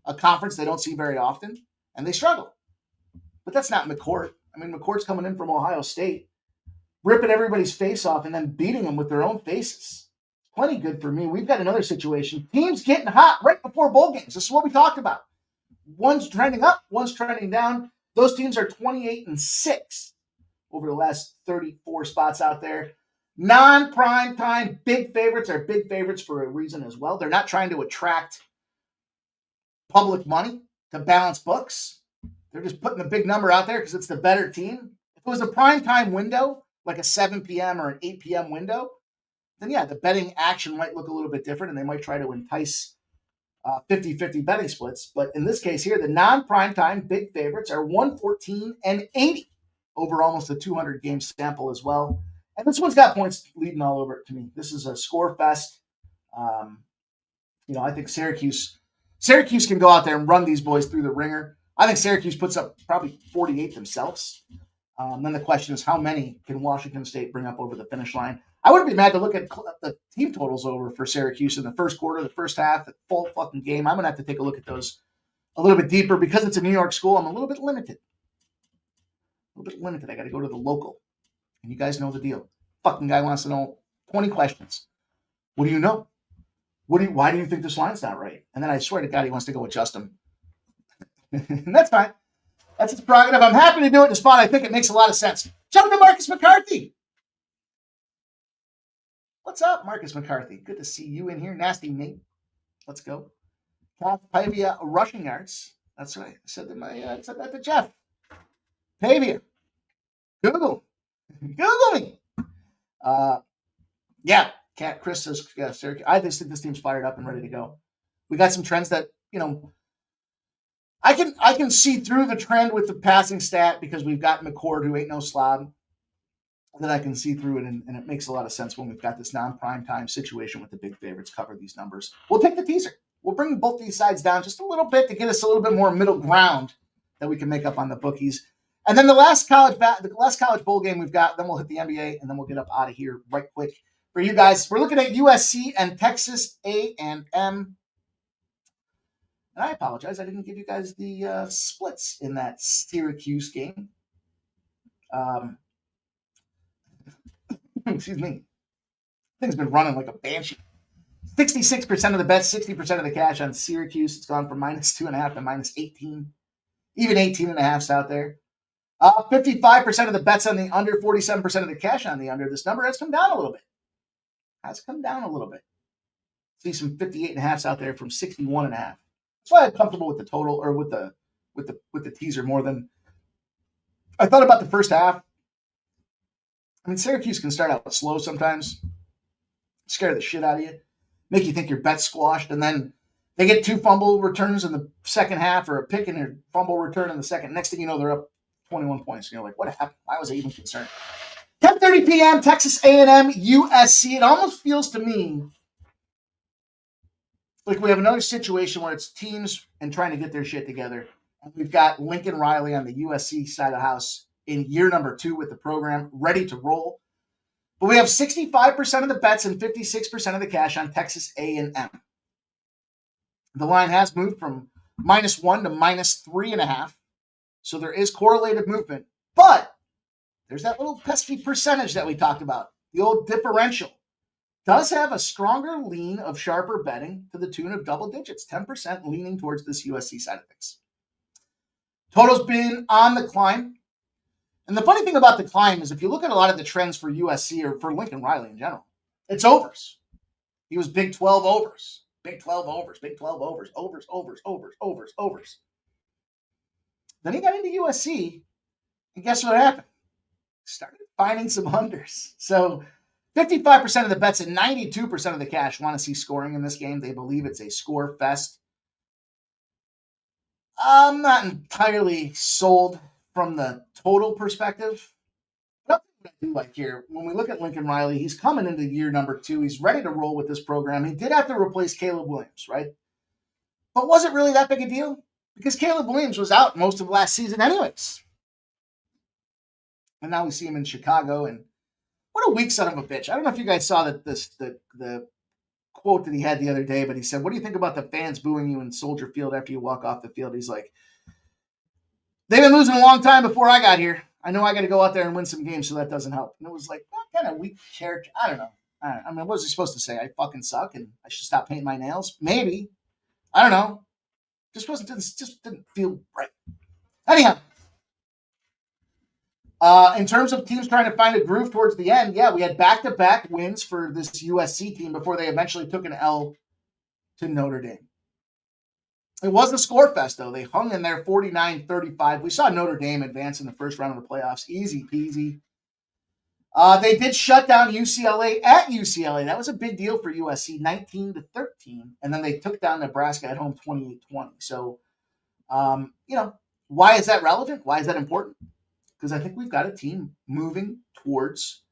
a conference they don't see very often, and they struggle. But that's not McCourt. I mean, McCourt's coming in from Ohio State, ripping everybody's face off and then beating them with their own faces. Plenty good for me. We've got another situation. Teams getting hot right before bowl games. This is what we talked about. One's trending up, one's trending down. Those teams are 28 and 6 over the last 34 spots out there. Non-prime time big favorites are big favorites for a reason as well. They're not trying to attract public money to balance books. They're just putting the big number out there because it's the better team. If it was a prime time window, like a 7 p.m. or an 8 p.m. window, then yeah, the betting action might look a little bit different and they might try to entice 50-50 betting splits. But in this case here, the non-prime time big favorites are 114 and 80 over almost a 200 game sample as well. And this one's got points leading all over it to me. This is a score fest. I think Syracuse can go out there and run these boys through the ringer. I think Syracuse puts up probably 48 themselves. Then the question is, how many can Washington State bring up over the finish line? I wouldn't be mad to look at the team totals over for Syracuse in the first quarter, the first half, the full fucking game. I'm going to have to take a look at those a little bit deeper because it's a New York school. I'm a little bit limited. I got to go to the local. And you guys know the deal. Fucking guy wants to know 20 questions. What do you know? Why do you think this line's not right? And then I swear to God, he wants to go adjust them. And that's fine. That's his prerogative. I'm happy to do it in a spot. I think it makes a lot of sense. Shout out to Marcus McCarthy. What's up, Marcus McCarthy? Good to see you in here. Nasty Nate. Let's go. Pavia rushing yards. That's right. I said that to Jeff. Pavia. Google me. Cat Chris says, Syracuse. I just think this team's fired up and ready to go. We got some trends that, I can see through the trend with the passing stat because we've got McCord, who ain't no slob. That I can see through it, and it makes a lot of sense when we've got this non-prime time situation with the big favorites cover these numbers. We'll take the teaser. We'll bring both these sides down just a little bit to get us a little bit more middle ground that we can make up on the bookies. And then the last college bowl game we've got, then we'll hit the NBA, and then we'll get up out of here right quick for you guys. We're looking at USC and Texas A&M. And I apologize, I didn't give you guys the splits in that Syracuse game. Excuse me. Thing's been running like a banshee. 66% of the bets, 60% of the cash on Syracuse. It's gone from minus 2.5 to minus 18. Even 18.5's out there. 55% of the bets on the under, 47% of the cash on the under. This number has come down a little bit. See some 58.5's out there from 61.5. That's why I'm comfortable with the total or with the teaser more than I thought about the first half. I mean, Syracuse can start out slow sometimes, scare the shit out of you, make you think your bet's squashed, and then they get 2 fumble returns in the second half or a pick and a fumble return in the second. Next thing you know, they're up 21 points. And you're like, what happened? Why was I even concerned? 10:30 p.m., Texas A&M, USC. It almost feels to me like we have another situation where it's teams and trying to get their shit together. And we've got Lincoln Riley on the USC side of the house in year number 2 with the program, ready to roll. But we have 65% of the bets and 56% of the cash on Texas A&M. The line has moved from -1 to -3.5. So there is correlated movement. But there's that little pesky percentage that we talked about. The old differential does have a stronger lean of sharper betting to the tune of double digits, 10% leaning towards this USC side of things. Total's been on the climb. And the funny thing about the climb is if you look at a lot of the trends for USC or for Lincoln Riley in general, it's overs. He was Big 12 overs, Big 12 overs, Big 12 overs, overs. Then he got into USC, and guess what happened? Started finding some unders. So 55% of the bets and 92% of the cash want to see scoring in this game. They believe it's a score fest. I'm not entirely sold from the total perspective. But what I do like here, when we look at Lincoln Riley, he's coming into year number 2. He's ready to roll with this program. He did have to replace Caleb Williams, right? But was it really that big a deal? Because Caleb Williams was out most of last season anyways. And now we see him in Chicago. And what a weak son of a bitch. I don't know if you guys saw the quote that he had the other day, but he said, what do you think about the fans booing you in Soldier Field after you walk off the field? He's like, they've been losing a long time before I got here. I know I got to go out there and win some games, so that doesn't help. And it was like, what kind of weak character? I don't know. I mean, what was he supposed to say? I fucking suck and I should stop painting my nails? Maybe. I don't know. Just didn't feel right. Anyhow, in terms of teams trying to find a groove towards the end, yeah, we had back-to-back wins for this USC team before they eventually took an L to Notre Dame. It wasn't a score fest, though. They hung in there 49-35. We saw Notre Dame advance in the first round of the playoffs. Easy peasy. They did shut down UCLA at UCLA. That was a big deal for USC, 19-13. And then they took down Nebraska at home 28-20. So, why is that relevant? Why is that important? Because I think we've got a team moving towards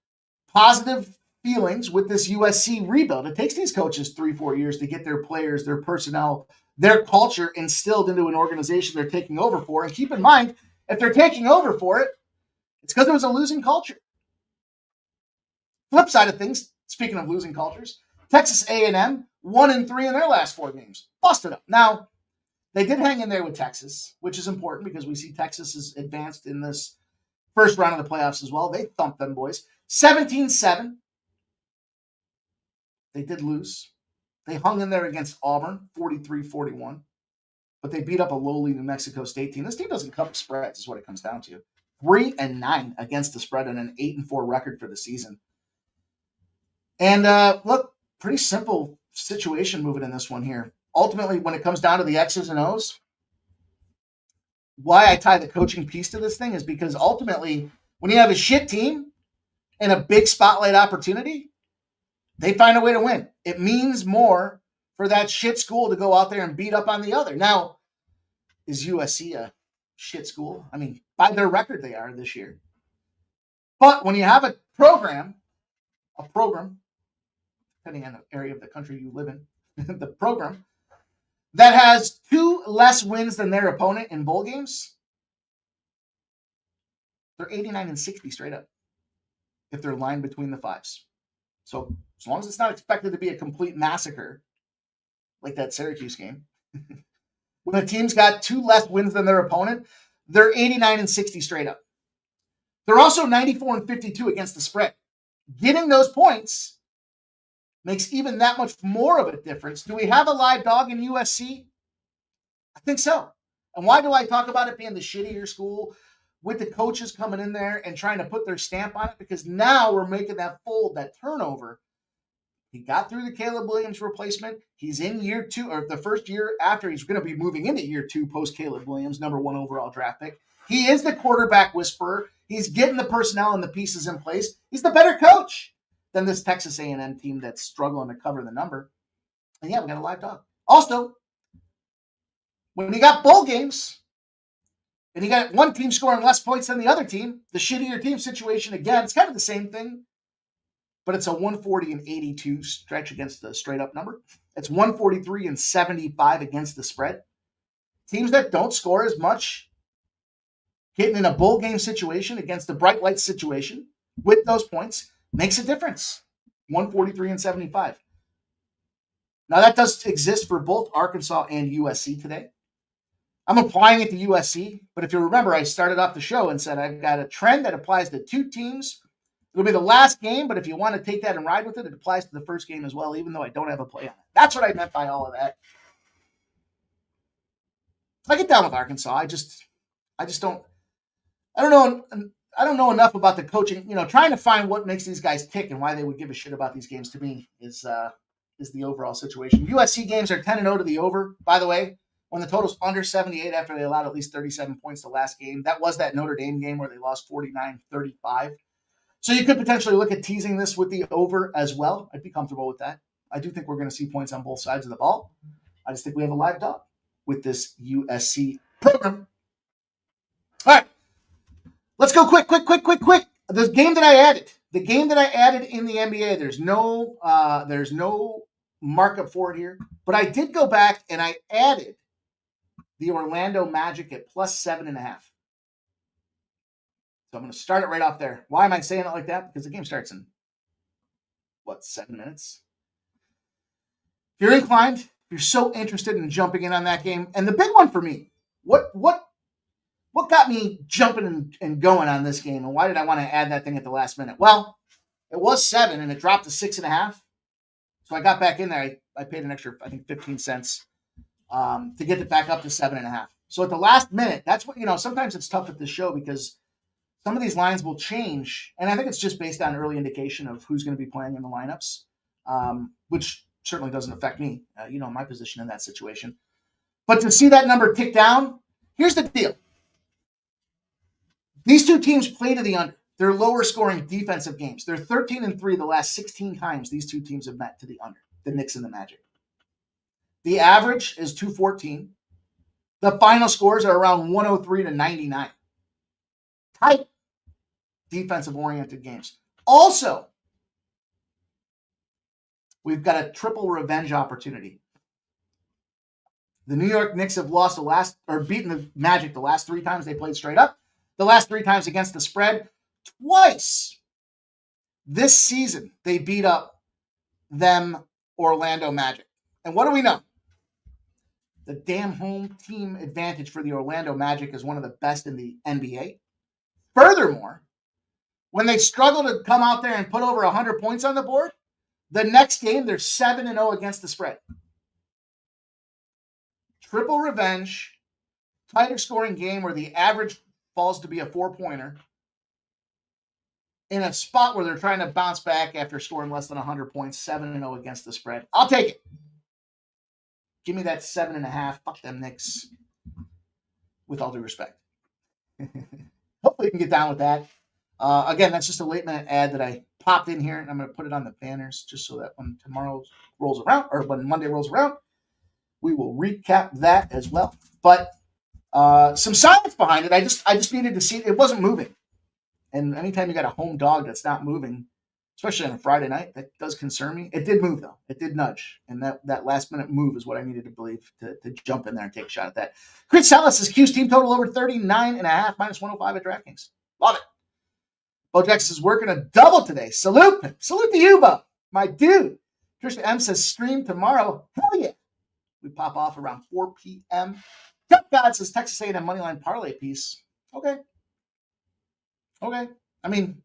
positive feelings with this USC rebuild. It takes these coaches 3-4 years to get their players, their personnel, their culture instilled into an organization they're taking over for. And keep in mind, if they're taking over for it, it's because it was a losing culture. Flip side of things, speaking of losing cultures, Texas A&M 1-3 in their last 4 games. Busted up. Now, they did hang in there with Texas, which is important because we see Texas is advanced in this first round of the playoffs as well. They thumped them boys. 17-7. They did lose. They hung in there against Auburn, 43-41. But they beat up a lowly New Mexico State team. This team doesn't cover spreads, is what it comes down to. 3-9 against the spread and an 8-4 record for the season. And look, pretty simple situation moving in this one here. Ultimately, when it comes down to the X's and O's, why I tie the coaching piece to this thing is because ultimately, when you have a shit team and a big spotlight opportunity, they find a way to win. It means more for that shit school to go out there and beat up on the other. Now, is USC a shit school? I mean, by their record, they are this year. But when you have a program, depending on the area of the country you live in, the program that has 2 less wins than their opponent in bowl games, they're 89-60 straight up if they're lined between the 5s. So as long as it's not expected to be a complete massacre like that Syracuse game, when a team's got 2 less wins than their opponent, they're 89-60 straight up. They're also 94-52 against the spread. Getting those points makes even that much more of a difference. Do we have a live dog in USC? I think so. And why do I talk about it being the shittier school with the coaches coming in there and trying to put their stamp on it? Because now we're making that fold, that turnover. He got through the Caleb Williams replacement. He's in year 2, or the first year after. He's going to be moving into year 2 post Caleb Williams, number 1 overall draft pick. He is the quarterback whisperer. He's getting the personnel and the pieces in place. He's the better coach than this Texas A&M team that's struggling to cover the number. And yeah, we got a live dog. Also, when you got bowl games and you got one team scoring less points than the other team, the shittier team situation, again, it's kind of the same thing, but it's a 140-82 stretch against the straight up number. It's 143-75 against the spread. Teams that don't score as much getting in a bowl game situation against the bright light situation with those points makes a difference. 143 and 75. Now, that does exist for both Arkansas and USC today. I'm applying it to USC, but if you remember, I started off the show and said I've got a trend that applies to two teams. It'll be the last game, but if you want to take that and ride with it, it applies to the first game as well, even though I don't have a play on it. That's what I meant by all of that. I get down with Arkansas. I just don't. I don't know enough about the coaching. Trying to find what makes these guys tick and why they would give a shit about these games to me is the overall situation. USC games are 10-0 to the over, by the way. When the total's under 78 after they allowed at least 37 points the last game. That was that Notre Dame game where they lost 49-35. So you could potentially look at teasing this with the over as well. I'd be comfortable with that. I do think we're going to see points on both sides of the ball. I just think we have a live dog with this USC program. All right. Let's go quick. The game that I added in the NBA, there's no markup for it here, but I did go back and I added the Orlando Magic at plus 7.5. So I'm going to start it right off there. Why am I saying it like that? Because the game starts in, 7 minutes? If you're inclined, if you're so interested in jumping in on that game, and the big one for me, what got me jumping and going on this game, and why did I want to add that thing at the last minute? Well, it was 7, and it dropped to 6.5. So I got back in there. I paid an extra, I think, 15 cents. To get it back up to 7.5. So at the last minute, that's what, sometimes it's tough at this show because some of these lines will change. And I think it's just based on early indication of who's going to be playing in the lineups, which certainly doesn't affect me, my position in that situation. But to see that number tick down, here's the deal. These two teams play to the under. They're lower scoring defensive games. They're 13-3 the last 16 times these two teams have met to the under, the Knicks and the Magic. The average is 214. The final scores are around 103 to 99. Tight defensive-oriented games. Also, we've got a triple revenge opportunity. The New York Knicks have beaten the Magic the last 3 times they played straight up. The last 3 times against the spread. Twice this season, they beat up them Orlando Magic. And what do we know? The damn home team advantage for the Orlando Magic is one of the best in the NBA. Furthermore, when they struggle to come out there and put over 100 points on the board, the next game they're 7-0 against the spread. Triple revenge, tighter scoring game where the average falls to be a 4-pointer in a spot where they're trying to bounce back after scoring less than 100 points, 7-0 against the spread. I'll take it. Give me that 7.5. Fuck them Knicks. With all due respect. Hopefully you can get down with that. Again, that's just a late minute ad that I popped in here, and I'm going to put it on the banners just so that when tomorrow rolls around, or when Monday rolls around, we will recap that as well. But some science behind it. I just needed to see it. It wasn't moving. And anytime you got a home dog that's not moving, especially on a Friday night, that does concern me. It did move, though. It did nudge. And that last-minute move is what I needed to believe to jump in there and take a shot at that. Chris Salas is Q's team total over 39.5, minus 105 at DraftKings. Love it. Bo Jackson is working a double today. Salute him. Salute to you, Bo. My dude. Trisha M says stream tomorrow. Hell yeah. We pop off around 4 p.m. Cup God says Texas A&M moneyline parlay piece. Okay. I mean,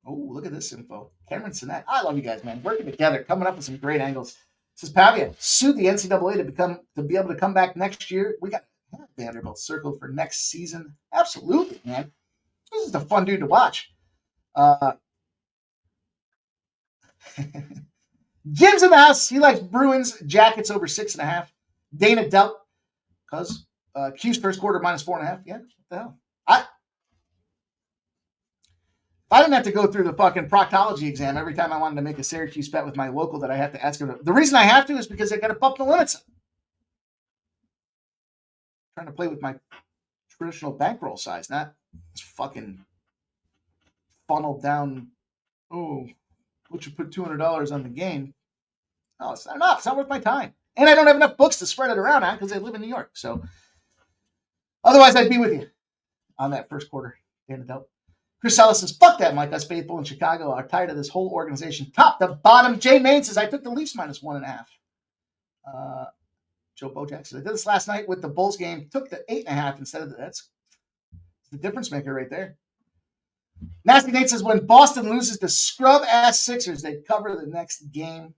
Oh, look at this info. Cameron Sinnett. I love you guys, man. Working together, coming up with some great angles. Says Pavia, sue the NCAA to be able to come back next year. We got Vanderbilt circled for next season. Absolutely, man. This is a fun dude to watch. Jim's in the house. He likes Bruins Jackets over 6.5. Dana dealt because Q's first quarter minus 4.5. Yeah, what the hell? If I didn't have to go through the fucking proctology exam every time I wanted to make a Syracuse bet with my local that I have to ask him. The reason I have to is because I got to bump the limits. I'm trying to play with my traditional bankroll size, not fucking funneled down. Oh, would you put $200 on the game? No, it's not enough. It's not worth my time. And I don't have enough books to spread it around on because I live in New York. So otherwise, I'd be with you on that first quarter Antidote. Chris Ellis says, fuck that, Mike. Us faithful in Chicago are tired of this whole organization, top to bottom. Jay Main says, I took the Leafs minus 1.5. Joe Bojack says, I did this last night with the Bulls game. Took the 8.5 instead of that's the difference maker right there. Nasty Nate says, when Boston loses to scrub-ass Sixers, they cover the next game.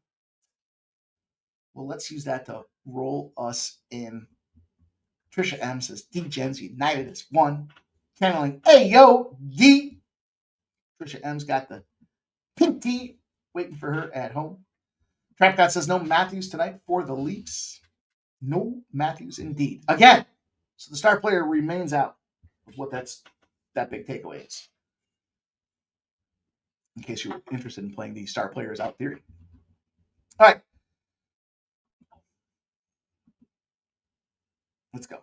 Well, let's use that to roll us in. Trisha M says, D Gens United is one. Channeling, hey, yo, D. Trisha M's got the pink tea waiting for her at home. Trap God says, no Matthews tonight for the Leafs. No Matthews indeed. Again, so the star player remains out of what that big takeaway is. In case you're interested in playing the star players out theory. All right. Let's go.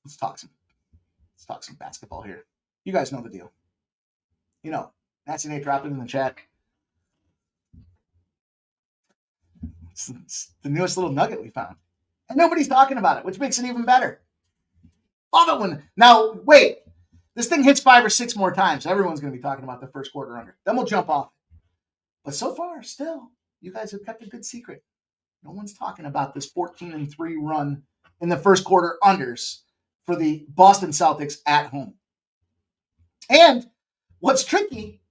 Let's talk some basketball here. You guys know the deal. You know, Nancy Nate dropped it in the chat. It's the newest little nugget we found. And nobody's talking about it, which makes it even better. Love it when... Now, wait. This thing hits 5 or 6 more times. Everyone's going to be talking about the first quarter under. Then we'll jump off. But so far, still, you guys have kept a good secret. No one's talking about this 14-3 run in the first quarter unders for the Boston Celtics at home. And what's tricky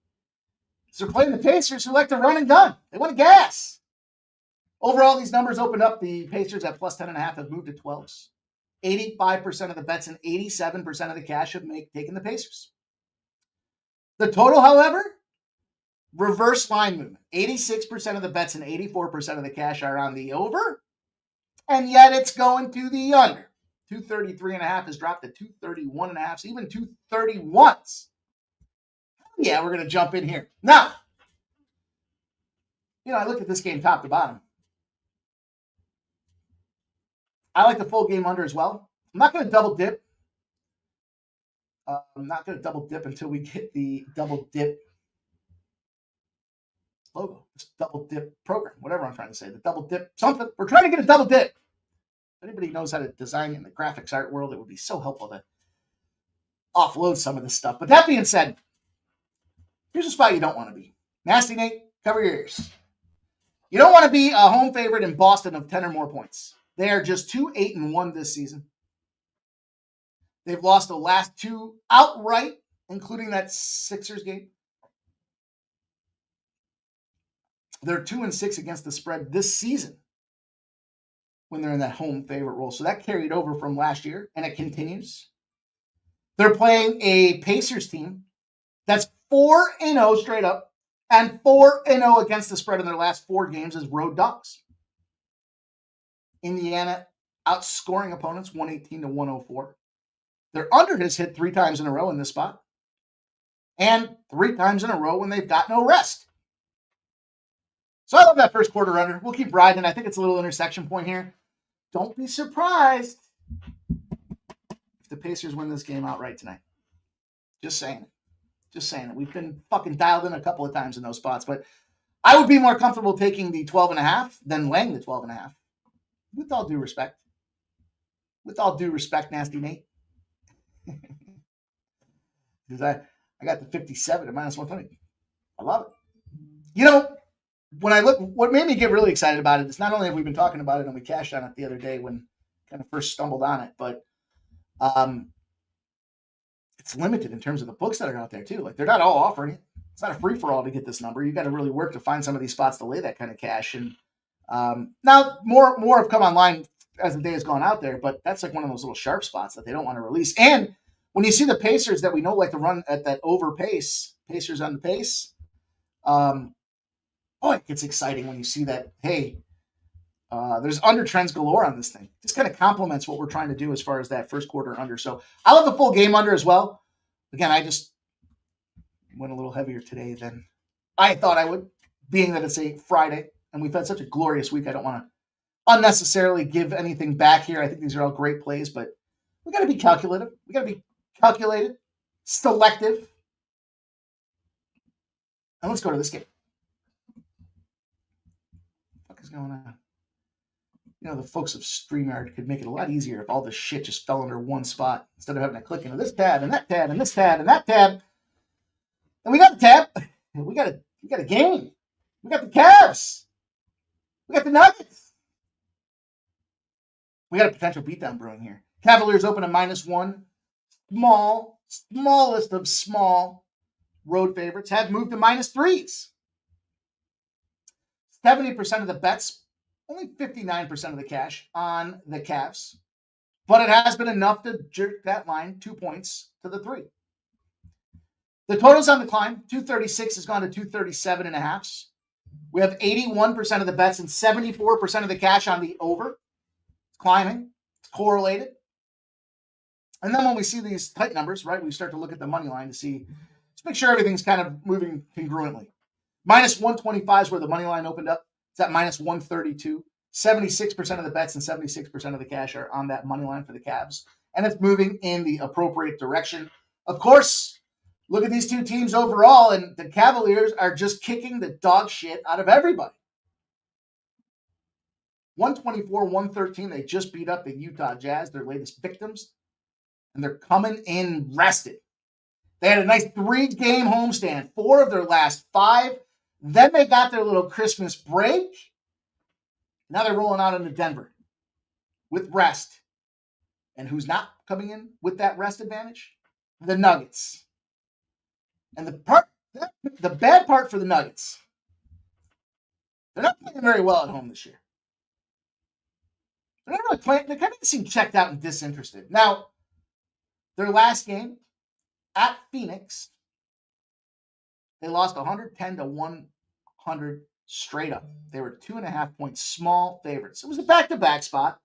is they're playing the Pacers, who like to run and gun. They want to gas. Overall, these numbers opened up. The Pacers at plus 10.5 have moved to 12s. 85% of the bets and 87% of the cash have taken the Pacers. The total, however, reverse line movement. 86% of the bets and 84% of the cash are on the over, and yet it's going to the under. 233.5 has dropped to 231.5, even 231s. Yeah, we're going to jump in here. Now, I looked at this game top to bottom. I like the full game under as well. I'm not going to double dip. I'm not going to double dip until we get the double dip logo. This double dip program, whatever I'm trying to say. The double dip something. We're trying to get a double dip. If anybody knows how to design in the graphics art world, it would be so helpful to offload some of this stuff. But that being said, here's a spot you don't want to be. Nasty Nate, cover your ears. You don't want to be a home favorite in Boston of 10 or more points. They are just 2-8-1 this season. They've lost the last 2 outright, including that Sixers game. They're 2-6 against the spread this season when they're in that home favorite role. So that carried over from last year, and it continues. They're playing a Pacers team that's 4-0 straight up and 4-0 against the spread in their last 4 games as road dogs. Indiana outscoring opponents 118-104. Their under has hit 3 times in a row in this spot. And 3 times in a row when they've got no rest. So I love that first quarter under. We'll keep riding. I think it's a little intersection point here. Don't be surprised if the Pacers win this game outright tonight. Just saying it. Just saying it. We've been fucking dialed in a couple of times in those spots. But I would be more comfortable taking the 12.5 than laying the 12.5. With all due respect. With all due respect, Nasty Nate. Because I got the 57 at minus 120. I love it. When I look, what made me get really excited about it is not only have we been talking about it and we cashed on it the other day when kind of first stumbled on it, but it's limited in terms of the books that are out there too. Like they're not all offering it. It's not a free for all to get this number. You got to really work to find some of these spots to lay that kind of cash. And now more have come online as the day has gone out there, but that's like one of those little sharp spots that they don't want to release. And when you see the Pacers that we know like to run at that over pace, Pacers on the pace, it gets exciting when you see that, hey, there's under trends galore on this thing. Just kind of complements what we're trying to do as far as that first quarter under. So I love the full game under as well. Again, I just went a little heavier today than I thought I would, being that it's a Friday and we've had such a glorious week. I don't want to unnecessarily give anything back here. I think these are all great plays, but we got to be calculative. We got to be calculated, selective. And let's go to this game. What the fuck is going on? the folks of StreamYard could make it a lot easier if all this shit just fell under one spot instead of having to click into this tab and that tab and this tab and that tab. And we got the tab. We got a game. We got the Cavs. We got the Nuggets. We got a potential beatdown brewing here. Cavaliers open at -1. Smallest of small road favorites have moved to -3s. 70% of the bets, only 59% of the cash on the Cavs. But it has been enough to jerk that line 2 points to the 3. The total's on the climb. 236 has gone to 237.5. We have 81% of the bets and 74% of the cash on the over. It's climbing. It's correlated. And then when we see these tight numbers, right, we start to look at the money line to see, let's make sure everything's kind of moving congruently. -125 is where the money line opened up. It's at -132. 76% of the bets and 76% of the cash are on that money line for the Cavs. And it's moving in the appropriate direction. Of course, look at these two teams overall, and the Cavaliers are just kicking the dog shit out of everybody. 124-113, they just beat up the Utah Jazz, their latest victims. And they're coming in rested. They had a nice 3-game homestand, 4 of their last 5. Then they got their little Christmas break. Now they're rolling out into Denver with rest. And who's not coming in with that rest advantage? The Nuggets. And the bad part for the Nuggets, they're not playing very well at home this year. They're not really playing. They kind of seem checked out and disinterested. Now, their last game at Phoenix, they lost 110-100 straight up. They were 2.5-point small favorites. It was a back-to-back spot.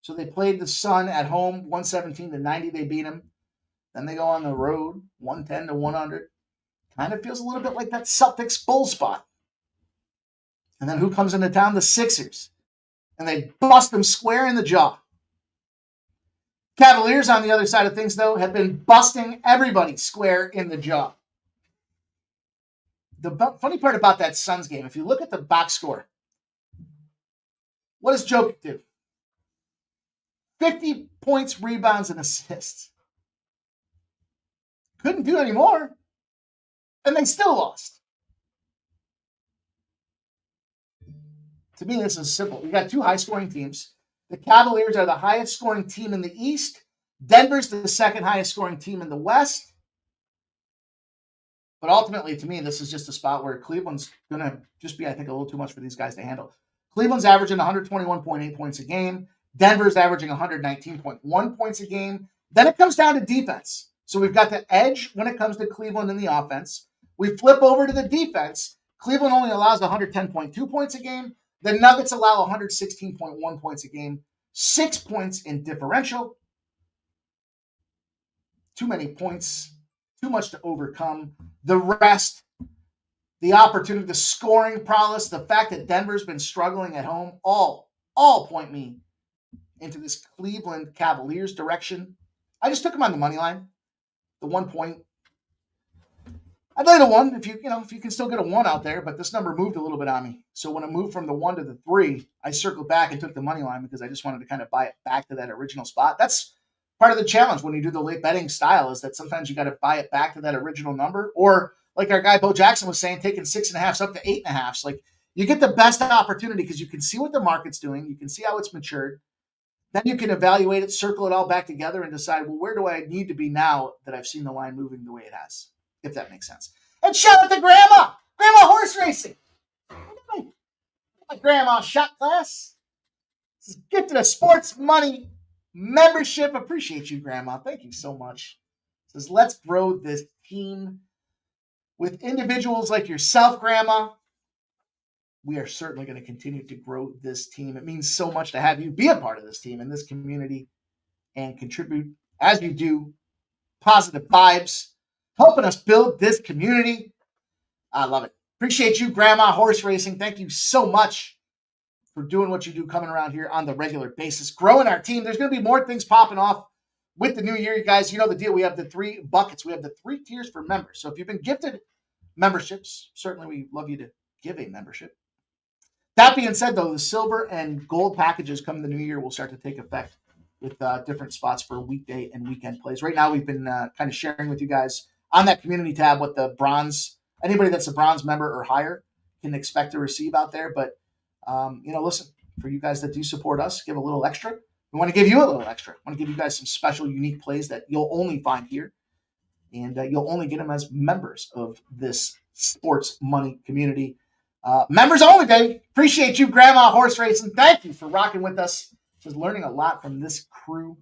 So they played the Sun at home, 117-90. They beat them. Then they go on the road, 110-100. Kind of feels a little bit like that Celtics bull spot. And then who comes into town? The Sixers. And they bust them square in the jaw. Cavaliers, on the other side of things, though, have been busting everybody square in the jaw. The funny part about that Suns game, if you look at the box score, what does Jokic do? 50 points, rebounds, and assists. Couldn't do any more, and they still lost. To me, this is simple. We got 2 high-scoring teams. The Cavaliers are the highest scoring team in the East. Denver's the second highest scoring team in the West. But ultimately, to me, this is just a spot where Cleveland's going to just be, I think, a little too much for these guys to handle. Cleveland's averaging 121.8 points a game. Denver's averaging 119.1 points a game. Then it comes down to defense. So we've got the edge when it comes to Cleveland in the offense. We flip over to the defense. Cleveland only allows 110.2 points a game. The Nuggets allow 116.1 points a game, 6 points in differential. Too many points, too much to overcome. The rest, the opportunity, the scoring prowess, the fact that Denver's been struggling at home, all point me into this Cleveland Cavaliers direction. I just took them on the money line, the 1 point. I'd lay the 1 if you can still get a 1 out there, but this number moved a little bit on me. So when it moved from the 1 to the 3, I circled back and took the money line because I just wanted to kind of buy it back to that original spot. That's part of the challenge when you do the late betting style, is that sometimes you got to buy it back to that original number. Or like our guy Bo Jackson was saying, taking 6.5s up to 8.5s. Like, you get the best opportunity because you can see what the market's doing. You can see how it's matured. Then you can evaluate it, circle it all back together, and decide, well, where do I need to be now that I've seen the line moving the way it has? If that makes sense. And shout out to Grandma Horse Racing. My grandma shot class. This is gifted a sports money membership. Appreciate you, Grandma. Thank you so much. It says, let's grow this team with individuals like yourself, Grandma. We are certainly going to continue to grow this team. It means so much to have you be a part of this team and this community and contribute as you do. Positive vibes. Helping us build this community. I love it. Appreciate you, Grandma Horse Racing. Thank you so much for doing what you do, coming around here on the regular basis, growing our team. There's going to be more things popping off with the new year, you guys. You know the deal. We have the 3 buckets. We have the 3 tiers for members. So if you've been gifted memberships, certainly we love you to give a membership. That being said, though, the silver and gold packages coming the new year will start to take effect with different spots for weekday and weekend plays. Right now, we've been kind of sharing with you guys on that community tab what the bronze, anybody that's a bronze member or higher can expect to receive out there. But, listen, for you guys that do support us, give a little extra. We want to give you a little extra. I want to give you guys some special, unique plays that you'll only find here. And you'll only get them as members of this sports money community. Members only, baby. Appreciate you, Grandma Horse Racing. Thank you for rocking with us. Just learning a lot from this crew.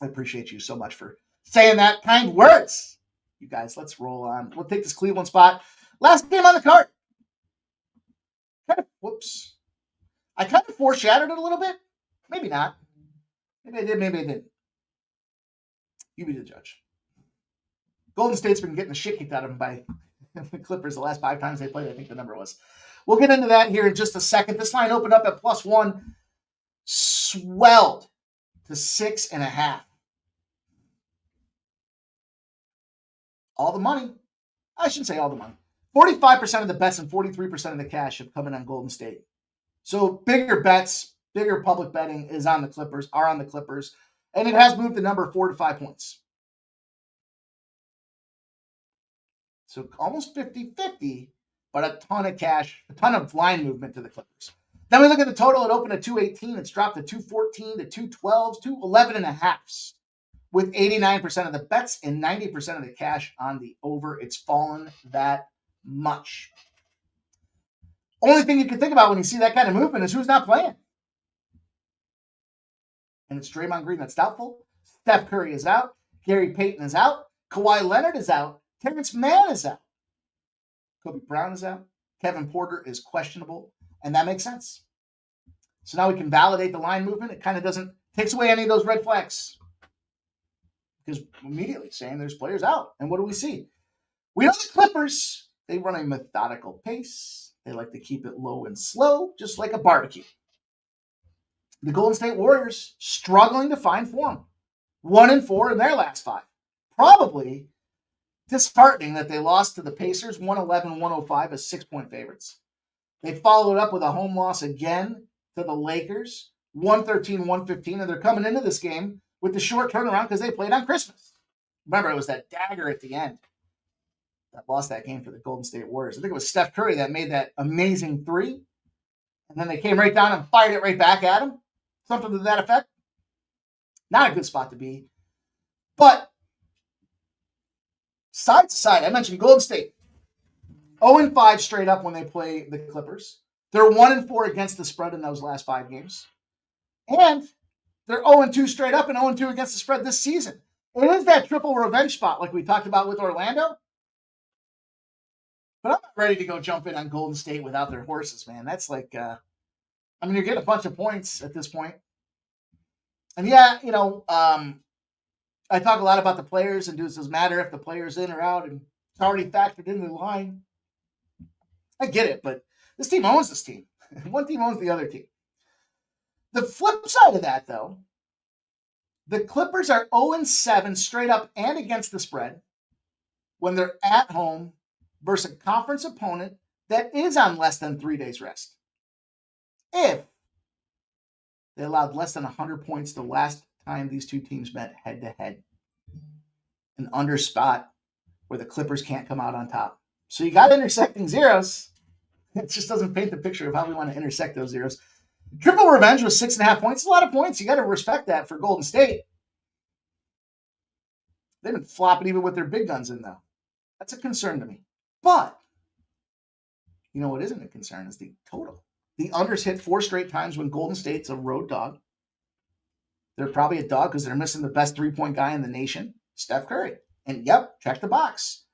I appreciate you so much for saying that kind words. You guys, let's roll on. We'll take this Cleveland spot. Last game on the card. Whoops. I kind of foreshadowed it a little bit. Maybe not. Maybe I did, maybe I didn't. You be the judge. Golden State's been getting the shit kicked out of them by the Clippers the last 5 times they played. I think the number was. We'll get into that here in just a second. This line opened up at +1, swelled to 6.5. All the money. I shouldn't say all the money. 45% of the bets and 43% of the cash have come in on Golden State. So bigger bets, bigger public betting is on the Clippers, and it has moved the number 4 to 5 points. So almost 50-50, but a ton of cash, a ton of line movement to the Clippers. Then we look at the total. It opened at 218. It's dropped to 214, to 212, to 11.5, with 89% of the bets and 90% of the cash on the over. It's fallen that much. Only thing you can think about when you see that kind of movement is who's not playing. And it's Draymond Green that's doubtful. Steph Curry is out. Gary Payton is out. Kawhi Leonard is out. Terrence Mann is out. Kobe Brown is out. Kevin Porter is questionable. And that makes sense. So now we can validate the line movement. It kind of takes away any of those red flags. Because immediately saying there's players out. And what do we see? We know the Clippers, they run a methodical pace. They like to keep it low and slow, just like a barbecue. The Golden State Warriors struggling to find form. 1-4 in their last 5. Probably disheartening that they lost to the Pacers 111-105 as 6-point favorites. They followed up with a home loss again to the Lakers 113-115, and they're coming into this game with the short turnaround because they played on Christmas. Remember, it was that dagger at the end that lost that game for the Golden State Warriors. I think it was Steph Curry that made that amazing 3, and then they came right down and fired it right back at him. Something to that effect. Not a good spot to be. But side to side, I mentioned Golden State. 0-5 straight up when they play the Clippers. They're 1-4 against the spread in those last 5 games. And they're 0-2 straight up and 0-2 against the spread this season. It is that triple revenge spot like we talked about with Orlando. But I'm not ready to go jump in on Golden State without their horses, man. That's like, you're getting a bunch of points at this point. And yeah, I talk a lot about the players and does it matter if the player's in or out, and it's already factored into the line. I get it, but this team owns this team. One team owns the other team. The flip side of that, though, the Clippers are 0-7 straight up and against the spread when they're at home versus a conference opponent that is on less than 3 days rest. If they allowed less than 100 points the last time these two teams met head-to-head. An under spot where the Clippers can't come out on top. So you got intersecting zeros. It just doesn't paint the picture of how we want to intersect those zeros. Triple revenge was 6.5 points. It's a lot of points. You got to respect that for Golden State. They've been flopping even with their big guns in, though. That's a concern to me. But, you know what isn't a concern is the total. The unders hit 4 straight times when Golden State's a road dog. They're probably a dog because they're missing the best 3-point guy in the nation, Steph Curry. And yep, check the box.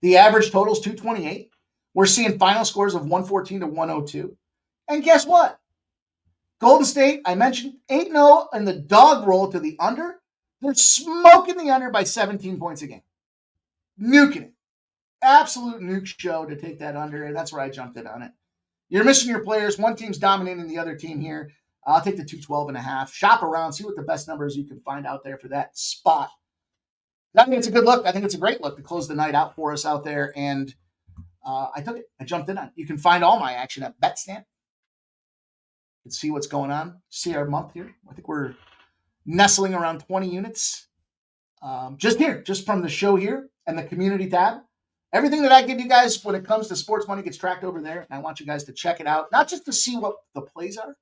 The average total is 228. We're seeing final scores of 114-102. And guess what? Golden State, I mentioned 8-0 in the dog roll to the under. They're smoking the under by 17 points a game. Nuking it. Absolute nuke show to take that under, and that's where I jumped in on it. You're missing your players. One team's dominating the other team here. I'll take the 212.5. Shop around, see what the best numbers you can find out there for that spot. I think it's a good look. I think it's a great look to close the night out for us out there, and I took it. I jumped in on it. You can find all my action at BetStamp. can see what's going on, see our month here. I think we're nestling around 20 units. Just from the show here and the community tab. Everything that I give you guys when it comes to sports money gets tracked over there. And I want you guys to check it out, not just to see what the plays are,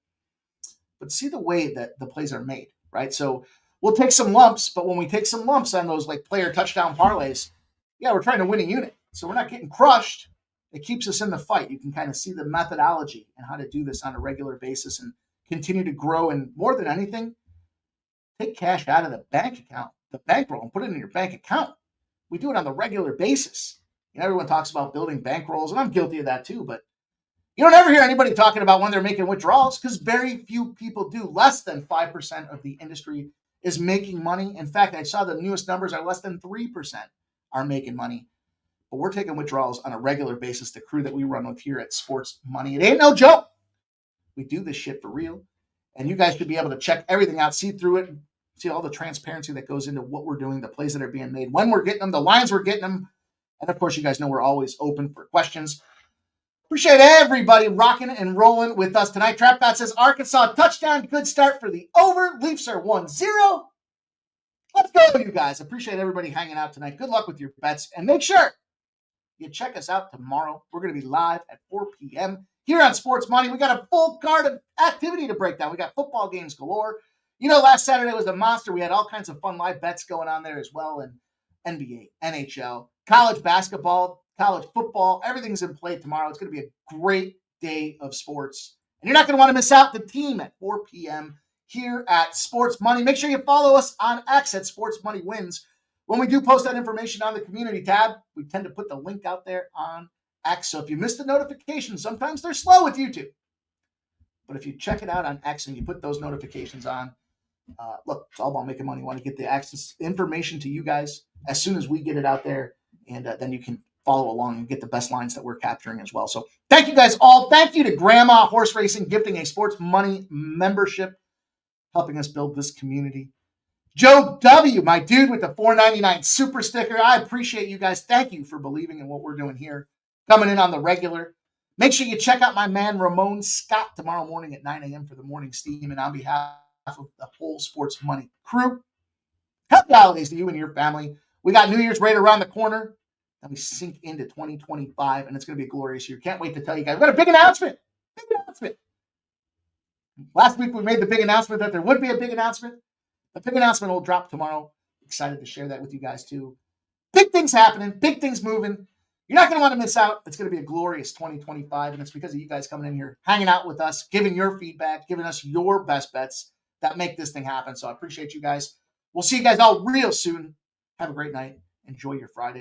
but see the way that the plays are made, right? So we'll take some lumps, but when we take some lumps on those like player touchdown parlays, yeah, we're trying to win a unit. So we're not getting crushed. It keeps us in the fight. You can kind of see the methodology and how to do this on a regular basis and continue to grow. And more than anything, take cash out of the bank account, the bankroll, and put it in your bank account. We do it on the regular basis. You know, everyone talks about building bankrolls, and I'm guilty of that too, but you don't ever hear anybody talking about when they're making withdrawals because very few people do. Less than 5% of the industry is making money. In fact, I saw the newest numbers are less than 3% are making money. But we're taking withdrawals on a regular basis, the crew that we run with here at Sports Money. It ain't no joke. We do this shit for real. And you guys should be able to check everything out, see through it, see all the transparency that goes into what we're doing, the plays that are being made, when we're getting them, the lines we're getting them. And of course, you guys know we're always open for questions. Appreciate everybody rocking and rolling with us tonight. TrapBat says Arkansas touchdown. Good start for the over. Leafs are 1-0. Let's go, you guys. Appreciate everybody hanging out tonight. Good luck with your bets. And make sure you check us out tomorrow. We're going to be live at 4 p.m. here on Sports Money. We got a full card of activity to break down. We got football games galore. You know, last Saturday was a monster. We had all kinds of fun live bets going on there as well. And NBA, NHL, college basketball, college football, everything's in play tomorrow. It's going to be a great day of sports. And you're not going to want to miss out. The team at 4 p.m. here at Sports Money. Make sure you follow us on X at Sports Money Wins. When we do post that information on the community tab, we tend to put the link out there on X. So if you miss the notifications, sometimes they're slow with YouTube. But if you check it out on X and you put those notifications on, look, it's all about making money. We want to get the access information to you guys as soon as we get it out there. And then you can follow along and get the best lines that we're capturing as well. So thank you guys all. Thank you to Grandma Horse Racing, gifting a Sports Money membership, helping us build this community. Joe W., my dude with the $4.99 super sticker. I appreciate you guys. Thank you for believing in what we're doing here. Coming in on the regular. Make sure you check out my man Ramon Scott tomorrow morning at 9 a.m. for the morning steam. And on behalf of the whole Sports Money crew, happy holidays to you and your family. We got New Year's right around the corner. And we sink into 2025, and it's going to be a glorious year. Can't wait to tell you guys. We've got a big announcement. Big announcement. Last week, we made the big announcement that there would be a big announcement. The big announcement will drop tomorrow. Excited to share that with you guys, too. Big things happening. Big things moving. You're not going to want to miss out. It's going to be a glorious 2025, and it's because of you guys coming in here, hanging out with us, giving your feedback, giving us your best bets that make this thing happen. So I appreciate you guys. We'll see you guys all real soon. Have a great night. Enjoy your Friday.